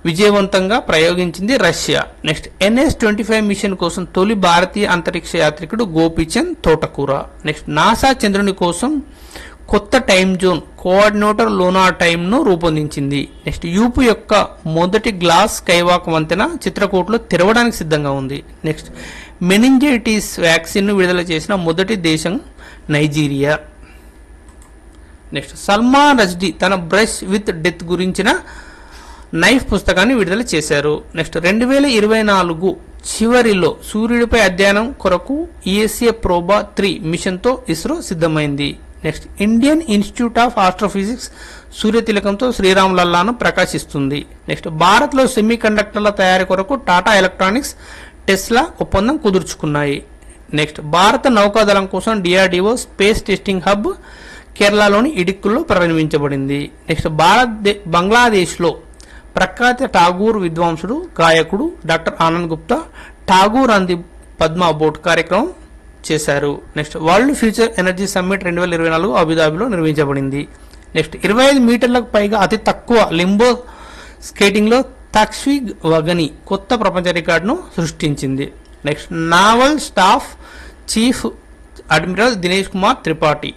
విజయవంతంగా ప్రయోగించింది రష్యా. నెక్స్ట్ NS-25 మిషన్ కోసం తొలి భారతీయ అంతరిక్ష యాత్రికుడు గోపీచంద్ తోటకూర. నెక్స్ట్ నాసా చంద్రుని కోసం కొత్త టైమ్ జోన్ కోఆర్డినేటర్ లోనార్ టైమ్ను రూపొందించింది. నెక్స్ట్ యూపీ యొక్క మొదటి గ్లాస్ స్కైవాక్ వంతెన చిత్రకూటలో తెరవడానికి సిద్ధంగా ఉంది. నెక్స్ట్ మెనింజైటిస్ వ్యాక్సిన్ను విడుదల చేసిన మొదటి దేశం నైజీరియా. నెక్స్ట్ సల్మాన్ రష్దీ తన బ్రష్ విత్ డెత్ గురించిన నైఫ్ పుస్తకాన్ని విడుదల చేశారు. నెక్స్ట్ 2024 చివరిలో సూర్యుడిపై అధ్యయనం కొరకు ESA ప్రోబా 3 మిషన్తో ఇస్రో సిద్ధమైంది. Next Indian institute of astrophysics సూర్యతిలకంతో శ్రీరామ్ లల్లాను ప్రకాశిస్తుంది. నెక్స్ట్ భారత్లో సెమీ కండక్టర్ల తయారీ కొరకు టాటా ఎలక్ట్రానిక్స్ టెస్లా ఒప్పందం కుదుర్చుకున్నాయి. నెక్స్ట్ భారత నౌకాదళం కోసం DRDO స్పేస్ టెస్టింగ్ హబ్ కేరళలోని ఇడిక్కుల్లో ప్రారంభించబడింది. నెక్స్ట్ బంగ్లాదేశ్లో ప్రఖ్యాత ఠాగూర్ విద్వాంసుడు గాయకుడు డాక్టర్ ఆనంద్ గుప్తా ఠాగూర్ అంది పద్మ అవార్డ్ కార్యక్రమం చేశారు. Next world future energy summit 2024 అబుదాబిలో నిర్వహించబడింది. నెక్స్ట్ 25 మీటర్లకు పైగా అతి తక్కువ లింబో స్కేటింగ్లో తక్ష్వి వగని కొత్త ప్రపంచ రికార్డును సృష్టించింది. Next naval staff chief admiral Dinesh Kumar Tripathi.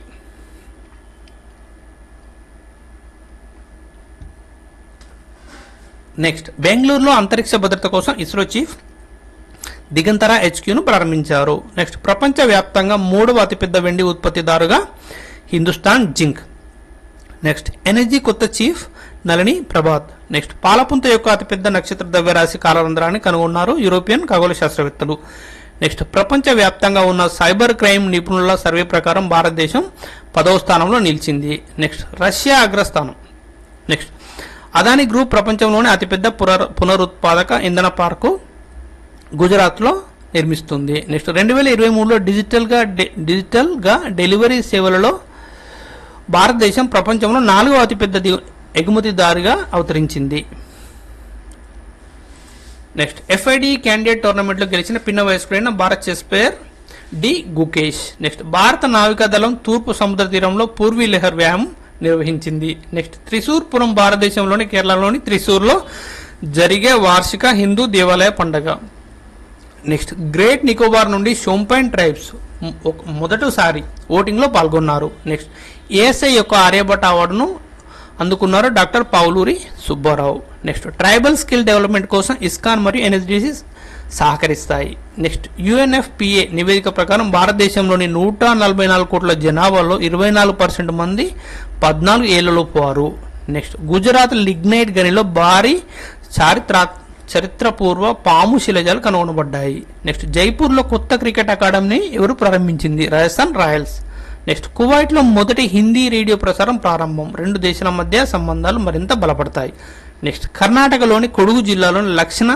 Next బెంగళూరులో అంతరిక్ష భద్రత కోసం ఇస్రో చీఫ్ దిగంతరా HQను ప్రారంభించారు. నెక్స్ట్ ప్రపంచవ్యాప్తంగా 3వ అతిపెద్ద వెండి ఉత్పత్తిదారుగా హిందుస్థాన్ జింక్. నెక్స్ట్ ఎనర్జీ కొత్త చీఫ్ నళిని ప్రభాత్. నెక్స్ట్ పాలపుంత యొక్క అతిపెద్ద నక్షత్ర ద్రవ్యరాశి కాలరంధ్రాన్ని కనుగొన్నారు యూరోపియన్ ఖగోళ శాస్త్రవేత్తలు. నెక్స్ట్ ప్రపంచవ్యాప్తంగా ఉన్న సైబర్ క్రైమ్ నిపుణుల సర్వే ప్రకారం భారతదేశం 10వ స్థానంలో నిలిచింది. నెక్స్ట్ రష్యా అగ్రస్థానం. నెక్స్ట్ అదానీ గ్రూప్ ప్రపంచంలోనే అతిపెద్ద పునరుత్పాదక ఇంధన పార్కు గుజరాత్లో నిర్మిస్తుంది. నెక్స్ట్ 2023లో డిజిటల్గా డెలివరీ సేవలలో భారతదేశం ప్రపంచంలో 4వ అతిపెద్ద ఎగుమతిదారుగా అవతరించింది. నెక్స్ట్ FID క్యాండిడేట్ టోర్నమెంట్లో గెలిచిన పిన్న వయస్కుడైన Bharat chess player D Gukesh. Next భారత నావికాదళం తూర్పు సముద్ర తీరంలో పూర్వీ లెహర్ వ్యాయామం నిర్వహించింది. నెక్స్ట్ త్రిశూర్పురం భారతదేశంలోని కేరళలోని త్రిశూర్లో జరిగే వార్షిక హిందూ దేవాలయ పండుగ. నెక్స్ట్ గ్రేట్ నికోబార్ నుండి షోంపైన్ ట్రైబ్స్ మొదటిసారి ఓటింగ్లో పాల్గొన్నారు. నెక్స్ట్ ASI యొక్క ఆర్యభట్ట అవార్డును అందుకున్నారు doctor Pavuluri Subbarao. Next tribal skill development కోసం ఇస్కాన్ మరియు NSDC సహకరిస్తాయి. నెక్స్ట్ UNFPA నివేదిక ప్రకారం భారతదేశంలోని 144 కోట్ల జనాభాలో 24% మంది 14 ఏళ్లలోపు వారు. నెక్స్ట్ గుజరాత్ లిగ్నైట్ గనిలో భారీ చరిత్రపూర్వ పాము శిలజాలు కనుగొనబడ్డాయి. నెక్స్ట్ జైపూర్లో కొత్త క్రికెట్ అకాడమీని ఎవరు ప్రారంభించింది? రాజస్థాన్ రాయల్స్. నెక్స్ట్ కువైట్లో మొదటి హిందీ రేడియో ప్రసారం ప్రారంభం. 2 దేశాల మధ్య సంబంధాలు మరింత బలపడతాయి. నెక్స్ట్ కర్ణాటకలోని కొడుగు జిల్లాలోని లక్షణ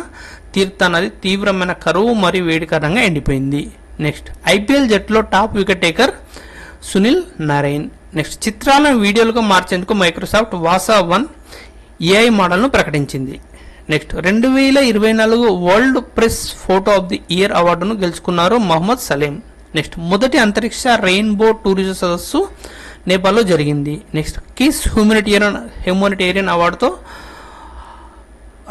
తీర్థ నది తీవ్రమైన కరువు మరియు వేడి కారణంగా ఎండిపోయింది. నెక్స్ట్ ఐపీఎల్ జట్టులో top wicket taker Sunil Narayan. Next చిత్రాలను వీడియోలుగా మార్చేందుకు మైక్రోసాఫ్ట్ వాసా 1 ఏఐ మోడల్ను ప్రకటించింది. Next 2024 world press photo of the year అవార్డును గెలుచుకున్నారు మహమ్మద్ సలీం. నెక్స్ట్ మొదటి అంతరిక్ష రెయిన్బో టూరిజం సదస్సు నేపాల్లో జరిగింది. నెక్స్ట్ కిస్ హ్యూమనిటేరియన్ అవార్డుతో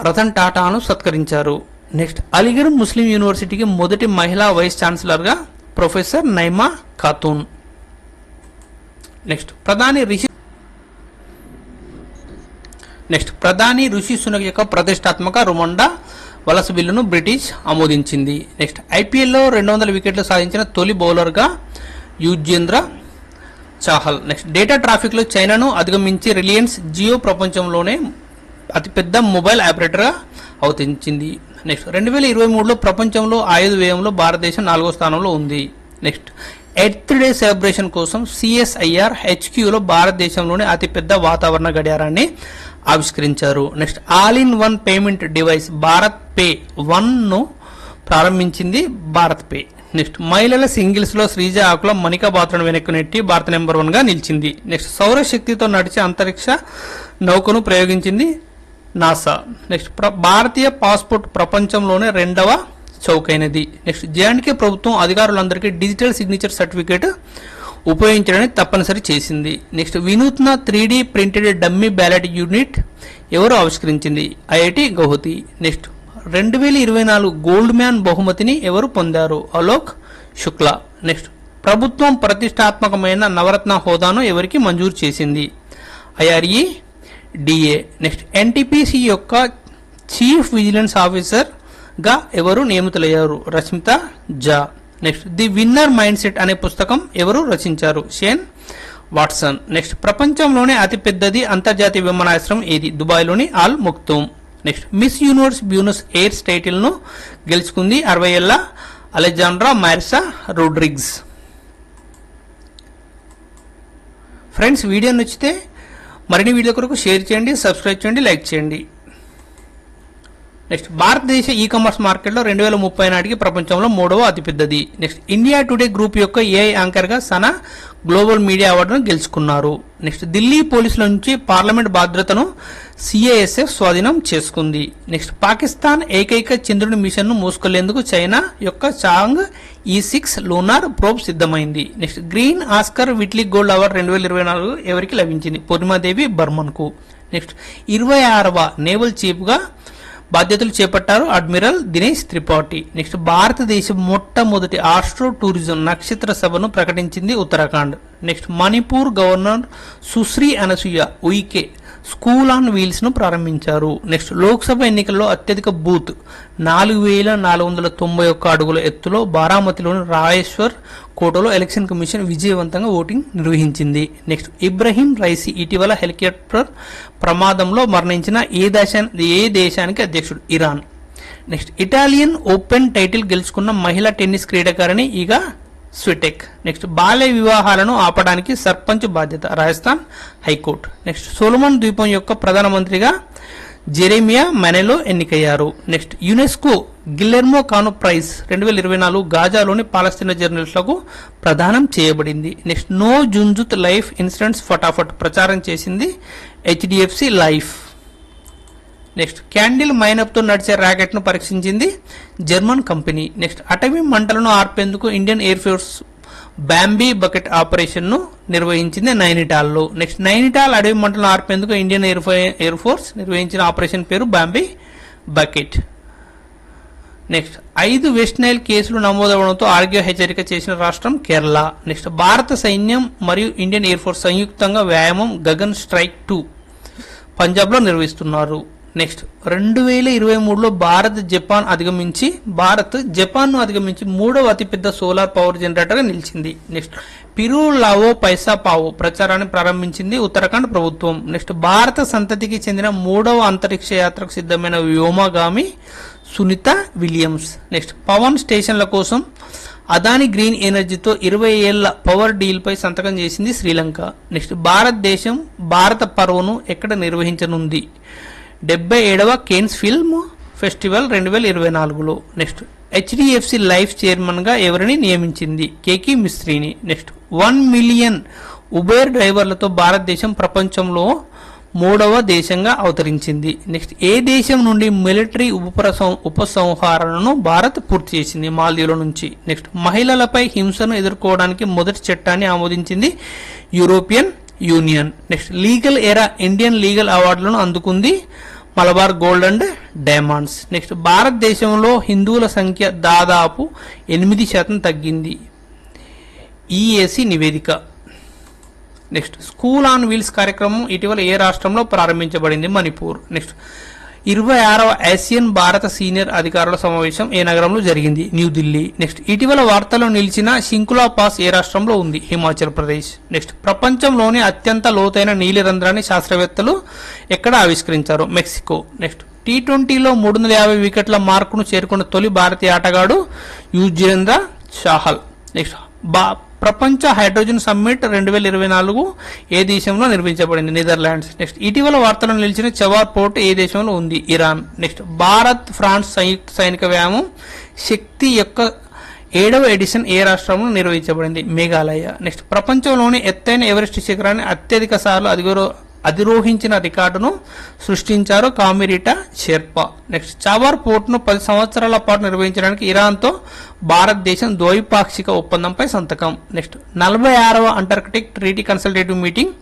రతన్ టాటాను సత్కరించారు. నెక్స్ట్ అలీగఢ్ ముస్లిం యూనివర్సిటీకి మొదటి మహిళా వైస్ ఛాన్సలర్గా ప్రొఫెసర్ నైమా ఖాతూన్. నెక్స్ట్ ప్రధాని రిషి సునక్ యొక్క ప్రతిష్టాత్మక రుమండా వలస బిల్లును బ్రిటిష్ ఆమోదించింది. నెక్స్ట్ ఐపీఎల్లో 200 వికెట్లు సాధించిన తొలి బౌలర్గా యుజ్వేంద్ర చాహల్. నెక్స్ట్ డేటా ట్రాఫిక్లో చైనాను అధిగమించి రిలయన్స్ జియో ప్రపంచంలోనే అతిపెద్ద మొబైల్ ఆపరేటర్గా అవతరించింది. నెక్స్ట్ 2023లో ప్రపంచంలో ఆయుధ వ్యయంలో భారతదేశం 4వ స్థానంలో ఉంది. నెక్స్ట్ ఎర్త్ డే సెలబ్రేషన్ కోసం సిఎస్ఐఆర్ హెచ్క్యూలో భారతదేశంలోని అతిపెద్ద వాతావరణ గడియారాన్ని ఆవిష్కరించారు. Next all in one payment device Bharat pay 1ను ప్రారంభించింది భారత్ పే. నెక్స్ట్ మహిళల సింగిల్స్లో శ్రీజ ఆకుల మణికా బాత్రను వెనక్కి నెట్టి భారత నెంబర్ 1గా నిలిచింది. నెక్స్ట్ సౌరశక్తితో నడిచే అంతరిక్ష నౌకను ప్రయోగించింది నాసా. నెక్స్ట్ భారతీయ పాస్పోర్ట్ ప్రపంచంలోనే 2వ చౌకైనది. నెక్స్ట్ జేఎండ్కే ప్రభుత్వం అధికారులందరికీ డిజిటల్ సిగ్నేచర్ సర్టిఫికేట్ ఉపయోగించడానికి తప్పనిసరి చేసింది. నెక్స్ట్ వినూత్న 3D printed dummy ballot unit ఎవరు ఆవిష్కరించింది? IIT Guwahati. Next 2024 Goldman బహుమతిని ఎవరు పొందారు? అలోక్ శుక్లా. నెక్స్ట్ ప్రభుత్వం ప్రతిష్టాత్మకమైన నవరత్న హోదాను ఎవరికి మంజూరు చేసింది? IREDA. నెక్స్ట్ ఎన్టీపీసీ యొక్క చీఫ్ విజిలెన్స్ ఆఫీసర్గా ఎవరు నియమితులయ్యారు? Rashmita Jha. Next the winner mindset అనే పుస్తకం ఎవరు రచించారు? Shane Watson. నెక్స్ట్ ప్రపంచంలోనే అతిపెద్దది అంతర్జాతీయ విమానాశ్రయం ఏది? దుబాయ్లోని Al Maktoum. Next Miss Universe Buenos Aires టైటిల్ను గెలుచుకుంది 60 ఏళ్ల Alejandra Marisa Rodriguez. Friends video నచ్చితే మరిన్ని వీడియో కొరకు షేర్ చేయండి, సబ్స్క్రైబ్ చేయండి, లైక్ చేయండి. నెక్స్ట్ భారతదేశ ఈ కామర్స్ మార్కెట్లో 2030 నాటికి ప్రపంచంలో 3వ అతిపెద్దది. నెక్స్ట్ ఇండియా టుడే గ్రూప్ యొక్క ఏఐ యాంకర్గా సనా గ్లోబల్ మీడియా అవార్డును గెలుచుకున్నారు. నెక్స్ట్ ఢిల్లీ పోలీసుల నుంచి పార్లమెంట్ భద్రతను సిఐఎస్ఎఫ్ స్వాధీనం చేసుకుంది. నెక్స్ట్ పాకిస్తాన్ ఏకైక చంద్రుని మిషన్ను మోసుకెళ్లేందుకు చైనా యొక్క చాంగ్ E6 లూనార్ ప్రోబ్ సిద్ధమైంది. Next green Oscar Whitelee gold award 2024 ఎవరికి లభించింది? పూర్ణిమాదేవి బర్మన్కు. నెక్స్ట్ 26వ నేవల్ చీఫ్గా బాధ్యతలు చేపట్టారు అడ్మిరల్ దినేష్ త్రిపాఠి. నెక్స్ట్ భారతదేశం మొట్టమొదటి ఆస్ట్రో టూరిజం నక్షత్ర సభను ప్రకటించింది Uttarakhand. Next Manipur governor Sushree Anasuya Uike school on wheels ను ప్రారంభించారు. నెక్స్ట్ లోక్సభ ఎన్నికల్లో అత్యధిక బూత్ 4491 అడుగుల ఎత్తులో బారామతిలోని రాయేశ్వర్ కోటలో ఎలక్షన్ కమిషన్ విజయవంతంగా ఓటింగ్ నిర్వహించింది. నెక్స్ట్ ఇబ్రహీం రైసీ ఇటీవల హెలికాప్టర్ ప్రమాదంలో మరణించిన ఏ దేశానికి అధ్యక్షుడు? Iran. Next Italian open title గెలుచుకున్న మహిళా టెన్నిస్ క్రీడాకారిణి ఈగా స్విటెక్. నెక్స్ట్ బాల్య వివాహాలను ఆపడానికి సర్పంచ్ బాధ్యత? రాజస్థాన్ హైకోర్టు. నెక్స్ట్ సోలమన్ ద్వీపం యొక్క ప్రధానమంత్రిగా జెరెమియా మెనెలో ఎన్నికయ్యారు. Next UNESCO Guillermo Cano prize 2024 గాజాలోని పాలస్తీనా జర్నలిస్టులకు ప్రదానం చేయబడింది. Next no jhanjhat life insurance fatafat ప్రచారం చేసింది హెచ్డిఎఫ్సి లైఫ్. నెక్స్ట్ క్యాండిల్ మైనప్తో నడిచే ర్యాకెట్ను పరీక్షించింది జర్మన్ కంపెనీ. నెక్స్ట్ అటవీ మంటలను ఆర్పేందుకు Indian air force Bambi bucket ఆపరేషన్ను నిర్వహించింది నైనిటాల్లో. నెక్స్ట్ నైనిటాల్ అడవి మంటలను ఆర్పేందుకు ఇండియన్ ఎయిర్ ఫోర్స్ నిర్వహించిన ఆపరేషన్ పేరు Bambi bucket. Next 5 West Nile కేసులు నమోదవడంతో ఆరోగ్య హెచ్చరిక చేసిన రాష్ట్రం కేరళ. నెక్స్ట్ భారత సైన్యం మరియు ఇండియన్ ఎయిర్ ఫోర్స్ సంయుక్తంగా వ్యాయామం గగన్ స్ట్రైక్ 2 పంజాబ్లో నిర్వహిస్తున్నారు. నెక్స్ట్ 2023లో భారత్ జపాన్ను అధిగమించి 3వ అతిపెద్ద సోలార్ పవర్ జనరేటర్గా నిలిచింది. నెక్స్ట్ పిరు లావో పైసా పావో ప్రచారాన్ని ప్రారంభించింది ఉత్తరాఖండ్ ప్రభుత్వం. నెక్స్ట్ భారత సంతతికి చెందిన 3వ అంతరిక్ష యాత్రకు సిద్ధమైన వ్యోమగామి సునీత విలియమ్స్. నెక్స్ట్ పవన్ స్టేషన్ల కోసం అదాని గ్రీన్ ఎనర్జీతో 20 ఏళ్ల పవర్ డీల్పై సంతకం చేసింది శ్రీలంక. నెక్స్ట్ భారతదేశం భారత పర్వను ఎక్కడ నిర్వహించనుంది? 77వ కేన్స్ ఫిల్మ్ ఫెస్టివల్ 2024లో. నెక్స్ట్ హెచ్డిఎఫ్సి లైఫ్ చైర్మన్గా ఎవరిని నియమించింది? కేకి మిస్త్రీని. నెక్స్ట్ 1 మిలియన్ ఉబేర్ డ్రైవర్లతో భారతదేశం ప్రపంచంలో 3వ దేశంగా అవతరించింది. నెక్స్ట్ ఏ దేశం నుండి మిలిటరీ ఉపసంహారణను భారత్ పూర్తి చేసింది? మాల్దీవుల నుంచి. నెక్స్ట్ మహిళలపై హింసను ఎదుర్కోవడానికి మొదటి చట్టాన్ని ఆమోదించింది యూరోపియన్ యూనియన్. నెక్స్ట్ లీగల్ ఎరా ఇండియన్ లీగల్ అవార్డులను అందుకుంది Malabar gold and diamonds. Next భారతదేశంలో హిందువుల సంఖ్య దాదాపు 8% తగ్గింది. ఈఏసీ నివేదిక. నెక్స్ట్ స్కూల్ ఆన్ వీల్స్ కార్యక్రమం ఇటీవల ఏ రాష్ట్రంలో ప్రారంభించబడింది? మణిపూర్. నెక్స్ట్ 26వ ఆసియన్ భారత సీనియర్ అధికారుల సమావేశం ఏ నగరంలో జరిగింది? న్యూఢిల్లీ. నెక్స్ట్ ఇటీవల వార్తల్లో నిలిచిన శంకులా పాస్ ఏ రాష్ట్రంలో ఉంది? హిమాచల్ ప్రదేశ్. నెక్స్ట్ ప్రపంచంలోని అత్యంత లోతైన నీలి రంధ్రాన్ని శాస్త్రవేత్తలు ఎక్కడ ఆవిష్కరించారు? మెక్సికో. నెక్స్ట్ T20లో 350 వికెట్ల మార్కును చేరుకున్న తొలి భారతీయ ఆటగాడు యుజ్వేంద్ర చాహల్. నెక్స్ట్ ప్రపంచ హైడ్రోజన్ సమ్మిట్ 2024 ఏ దేశంలో నిర్వహించబడింది? నెదర్లాండ్స్. నెక్స్ట్ ఇటీవల వార్తల్లో నిలిచిన చవార్ పోర్ట్ ఏ దేశంలో ఉంది? ఇరాన్. నెక్స్ట్ భారత్ ఫ్రాన్స్ సంయుక్త సైనిక వ్యాయామం శక్తి యొక్క 7వ ఎడిషన్ ఏ రాష్ట్రంలో నిర్వహించబడింది? మేఘాలయ. నెక్స్ట్ ప్రపంచంలోని ఎత్తైన ఎవరెస్ట్ శిఖరాన్ని అత్యధిక సార్లు అధిరోహించిన రికార్డును సృష్టించారు కామిరిటా షెర్పా. నెక్స్ట్ చాబార్ పోర్టును 10 సంవత్సరాల పాటు నిర్వహించడానికి ఇరాన్తో భారతదేశం ద్వైపాక్షిక ఒప్పందంపై సంతకం. నెక్స్ట్ 46వ అంటార్కిటిక్ ట్రీటీ కన్సల్టేటివ్ మీటింగ్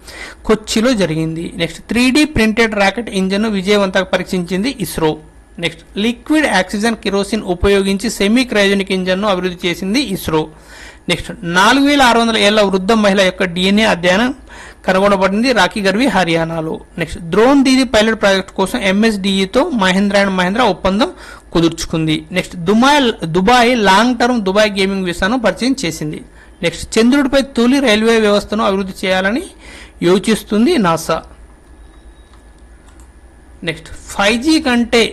కొచ్చిలో జరిగింది. నెక్స్ట్ 3D ప్రింటెడ్ రాకెట్ ఇంజన్ను విజయవంతంగా పరీక్షించింది ISRO. Next liquid oxygen kerosene ఉపయోగించి సెమీ క్రయోజనిక్ ఇంజన్ను అభివృద్ధి చేసింది ఇస్రో. నెక్స్ట్ 4600 ఏళ్ల వృద్ధ మహిళ యొక్క DNA అధ్యయనం కనుగొనబడింది రాఖీ గర్వి హర్యానాలో. Next drone Didi pilot project కోసం MSDEతో మహీంద్రా అండ్ మహీంద్రా ఒప్పందం కుదుర్చుకుంది. Next Dubai long term Dubai gaming వీసాను పరిచయం చేసింది. నెక్స్ట్ చంద్రుడిపై తొలి రైల్వే వ్యవస్థను అభివృద్ధి చేయాలని యోచిస్తుంది నాసా. నెక్స్ట్ 5G కంటే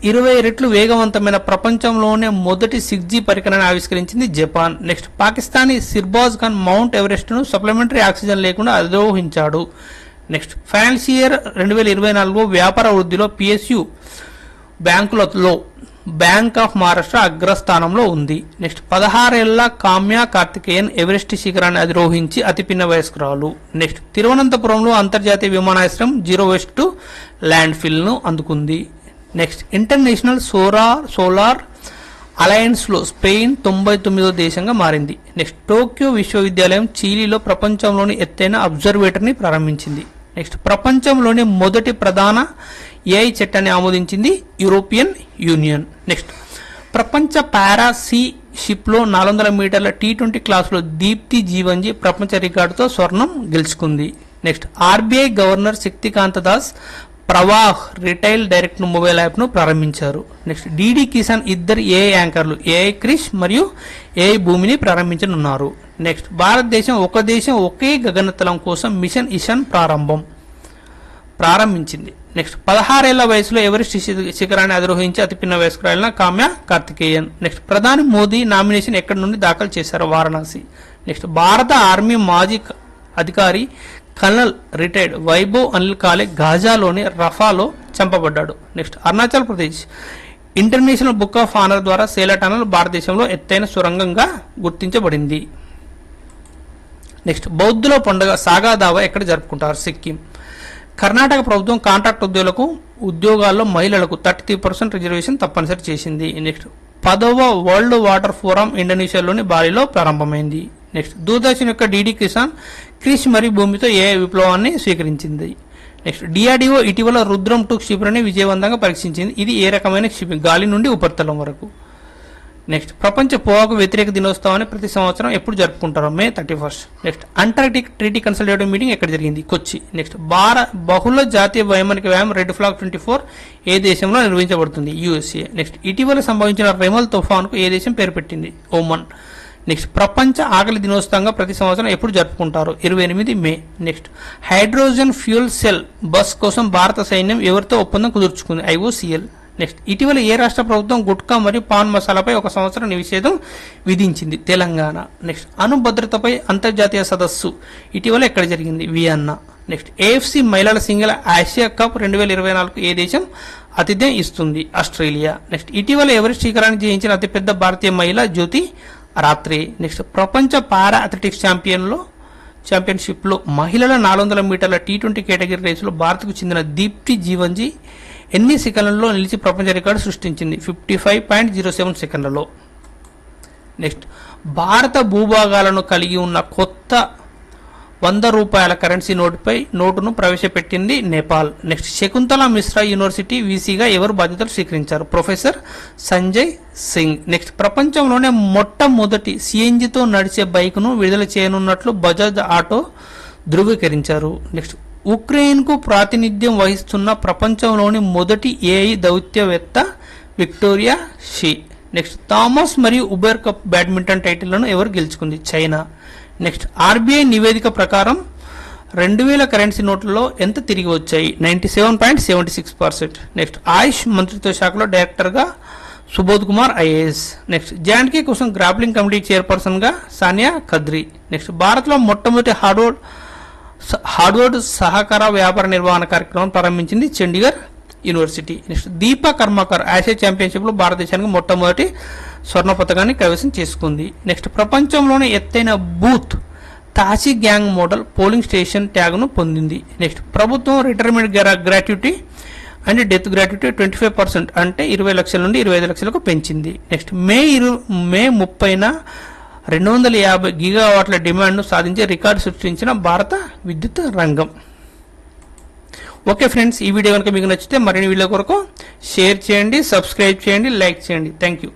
20 రెట్లు వేగవంతమైన ప్రపంచంలోనే మొదటి 6G పరికరాన్ని ఆవిష్కరించింది Japan. Next Pakistani Sirbaz Khan Mount ఎవరెస్ట్ను సప్లిమెంటరీ ఆక్సిజన్ లేకుండా అధిరోహించాడు. నెక్స్ట్ ఫైనాన్షియల్ ఇయర్ 2024లో వ్యాపార వృద్ధిలో PSU బ్యాంకులలో బ్యాంక్ ఆఫ్ మహారాష్ట్ర అగ్రస్థానంలో ఉంది. నెక్స్ట్ 16 ఏళ్ల కామ్యా కార్తికేయన్ ఎవరెస్ట్ శిఖరాన్ని అధిరోహించి అతి పిన్న వయస్కురాలు. నెక్స్ట్ తిరువనంతపురంలో అంతర్జాతీయ విమానాశ్రయం జీరో వేస్ట్ ల్యాండ్ ఫిల్ను అందుకుంది. నెక్స్ట్ ఇంటర్నేషనల్ సోలార్ అలయన్స్లో స్పెయిన్ 99వ దేశంగా మారింది. నెక్స్ట్ టోక్యో విశ్వవిద్యాలయం చిలీలో ప్రపంచంలోని ఎత్తైన అబ్జర్వేటరీని ప్రారంభించింది. నెక్స్ట్ ప్రపంచంలోని మొదటి ప్రధాన AI చట్టాన్ని ఆమోదించింది యూరోపియన్ యూనియన్. నెక్స్ట్ ప్రపంచ పారా సీ షిప్లో 400 మీటర్ల T20 క్లాసులో దీప్తి జీవన్జీ ప్రపంచ రికార్డుతో స్వర్ణం గెలుచుకుంది. Next RBI governor Shaktikanta Das Pravaah retail direct mobile యాప్ను ప్రారంభించారు. నెక్స్ట్ DD కిసాన్ ఇద్దరు AI యాంకర్లు AI క్రిష్ మరియు AI భూమిని ప్రారంభించనున్నారు. నెక్స్ట్ భారతదేశం ఒక దేశం ఒకే గగనతలం కోసం మిషన్ ఇషన్ ప్రారంభించింది. నెక్స్ట్ 16 ఏళ్ల వయసులో ఎవరెస్ట్ శిఖరాన్ని అధిరోహించి అతి పిన్న వయస్కురాలిన కామ్యా కార్తికేయన్. నెక్స్ట్ ప్రధాని మోదీ నామినేషన్ ఎక్కడి నుండి దాఖలు చేశారు? వారణాసి. నెక్స్ట్ భారత ఆర్మీ మాజీ అధికారి కల్నల్ రిటైర్డ్ వైభవ్ అనిల్ కాలే గాజాలోని రఫాలో చంపబడ్డాడు. Next Arunachal Pradesh international book of honour ద్వారా సేలా టనల్ భారతదేశంలో ఎత్తైన సొరంగంగా గుర్తించబడింది. నెక్స్ట్ బౌద్ధుల పండుగ సాగా దావా ఎక్కడ జరుపుకుంటారు? సిక్కిం. కర్ణాటక ప్రభుత్వం కాంట్రాక్ట్ ఉద్యోగాల్లో మహిళలకు 33% రిజర్వేషన్ తప్పనిసరి చేసింది. నెక్స్ట్ 10వ వరల్డ్ వాటర్ ఫోరం ఇండోనేషియాలోని బాలిలో ప్రారంభమైంది. నెక్స్ట్ దూరదర్శన్ యొక్క DD కిసాన్ క్రిష్ మరియు భూమితో AI విప్లవాన్ని స్వీకరించింది. నెక్స్ట్ DRDO ఇటీవల రుద్రం 2 క్షిపణిని విజయవంతంగా పరీక్షించింది. ఇది ఏ రకమైన క్షిపణి? గాలి నుండి ఉపరితలం వరకు. నెక్స్ట్ ప్రపంచ పొగాకు వ్యతిరేక దినోత్సవాన్ని ప్రతి సంవత్సరం ఎప్పుడు జరుపుకుంటారు? May 31. Next Antarctic treaty consultative meeting ఎక్కడ జరిగింది? కొచ్చి. నెక్స్ట్ బహుళ జాతీయ వైమానిక వ్యాయామం రెడ్ ఫ్లాగ్ 24 ఏ దేశంలో నిర్వహించబడుతుంది? USA. నెక్స్ట్ ఇటీవల సంభవించిన రెమల్ తుఫాన్కు ఏ దేశం పేరు పెట్టింది? ఒమన్. నెక్స్ట్ ప్రపంచ ఆకలి దినోత్సవంగా ప్రతి సంవత్సరం ఎప్పుడు జరుపుకుంటారు? 28 May. Next hydrogen fuel cell bus కోసం భారత సైన్యం ఎవరితో ఒప్పందం కుదుర్చుకుంది? IOCL. నెక్స్ట్ ఇటీవల ఏ రాష్ట్ర ప్రభుత్వం గుట్కా మరియు పాన్ మసాలాపై 1 సంవత్సరం నిషేధం విధించింది? తెలంగాణ. నెక్స్ట్ అణు భద్రతపై అంతర్జాతీయ సదస్సు ఇటీవల ఎక్కడ జరిగింది? వియన్నా. నెక్స్ట్ ఏఎఫ్సి మహిళల సింగిల్ ఆసియా కప్ 2024 ఏ దేశం ఆతిథ్యం ఇస్తుంది? ఆస్ట్రేలియా. నెక్స్ట్ ఇటీవల ఎవరెస్ట్ శిఖరాన్ని జయించిన అతిపెద్ద భారతీయ మహిళ జ్యోతి రాత్రి. నెక్స్ట్ ప్రపంచ పారా అథ్లెటిక్స్ ఛాంపియన్షిప్లో మహిళల 400 మీటర్ల T20 కేటగిరీ రేసులో భారత్కు చెందిన దీప్తి జీవన్జీ ఎన్ని సెకండ్లలో నిలిచి ప్రపంచ రికార్డు సృష్టించింది? 55.07 సెకండ్లలో. నెక్స్ట్ భారత భూభాగాలను కలిగి ఉన్న కొత్త 100 రూపాయల కరెన్సీ నోటును ప్రవేశపెట్టింది నేపాల్. నెక్స్ట్ శకుంతల మిశ్రా యూనివర్సిటీ వీసీగా ఎవరు బాధ్యతలు స్వీకరించారు? ప్రొఫెసర్ సంజయ్ సింగ్. నెక్స్ట్ ప్రపంచంలోనే మొట్టమొదటి సిఎన్జితో నడిచే బైక్ను విడుదల చేయనున్నట్లు బజాజ్ ఆటో ధృవీకరించారు. నెక్స్ట్ ఉక్రెయిన్కు ప్రాతినిధ్యం వహిస్తున్న ప్రపంచంలోని మొదటి ఏఐ దౌత్యవేత్త విక్టోరియా షీ. నెక్స్ట్ థామస్ మరియు ఉబెర్ కప్ బ్యాడ్మింటన్ టైటిళ్లను ఎవరు గెలుచుకుంది? చైనా. నెక్స్ట్ ఆర్బీఐ నివేదిక ప్రకారం 2000 కరెన్సీ నోట్లలో ఎంత తిరిగి వచ్చాయి? 97.76%. నెక్స్ట్ ఆయుష్ మంత్రిత్వ శాఖలో డైరెక్టర్గా సుబోధ్ కుమార్ ఐఏఎస్. నెక్స్ట్ జాండ్కే కోసం గ్రాప్లింగ్ కమిటీ చైర్పర్సన్గా సానియా ఖద్రి. నెక్స్ట్ భారత్లో మొట్టమొదటి హార్డ్వుడ్ సహకార వ్యాపార నిర్వహణ కార్యక్రమం ప్రారంభించింది Chandigarh university. Next Deepa Karmakar Asia ఛాంపియన్షిప్లో భారతదేశానికి మొట్టమొదటి స్వర్ణ పథకాన్ని కైవసం చేసుకుంది. నెక్స్ట్ ప్రపంచంలోని ఎత్తైన booth Tashigang model polling station ట్యాగ్ను పొందింది. నెక్స్ట్ ప్రభుత్వం retirement gratuity and death gratuity 25% అంటే 20 లక్షల నుండి 25 లక్షలకు పెంచింది. నెక్స్ట్ మే 30న 250 గిగావాట్ల డిమాండ్ను సాధించే రికార్డు సృష్టించిన భారత విద్యుత్ రంగం. ఓకే ఫ్రెండ్స్, ఈ వీడియో కనుక మీకు నచ్చితే మరిన్ని వీడియో కొరకు షేర్ చేయండి, సబ్స్క్రైబ్ చేయండి, లైక్ చేయండి. Thank you.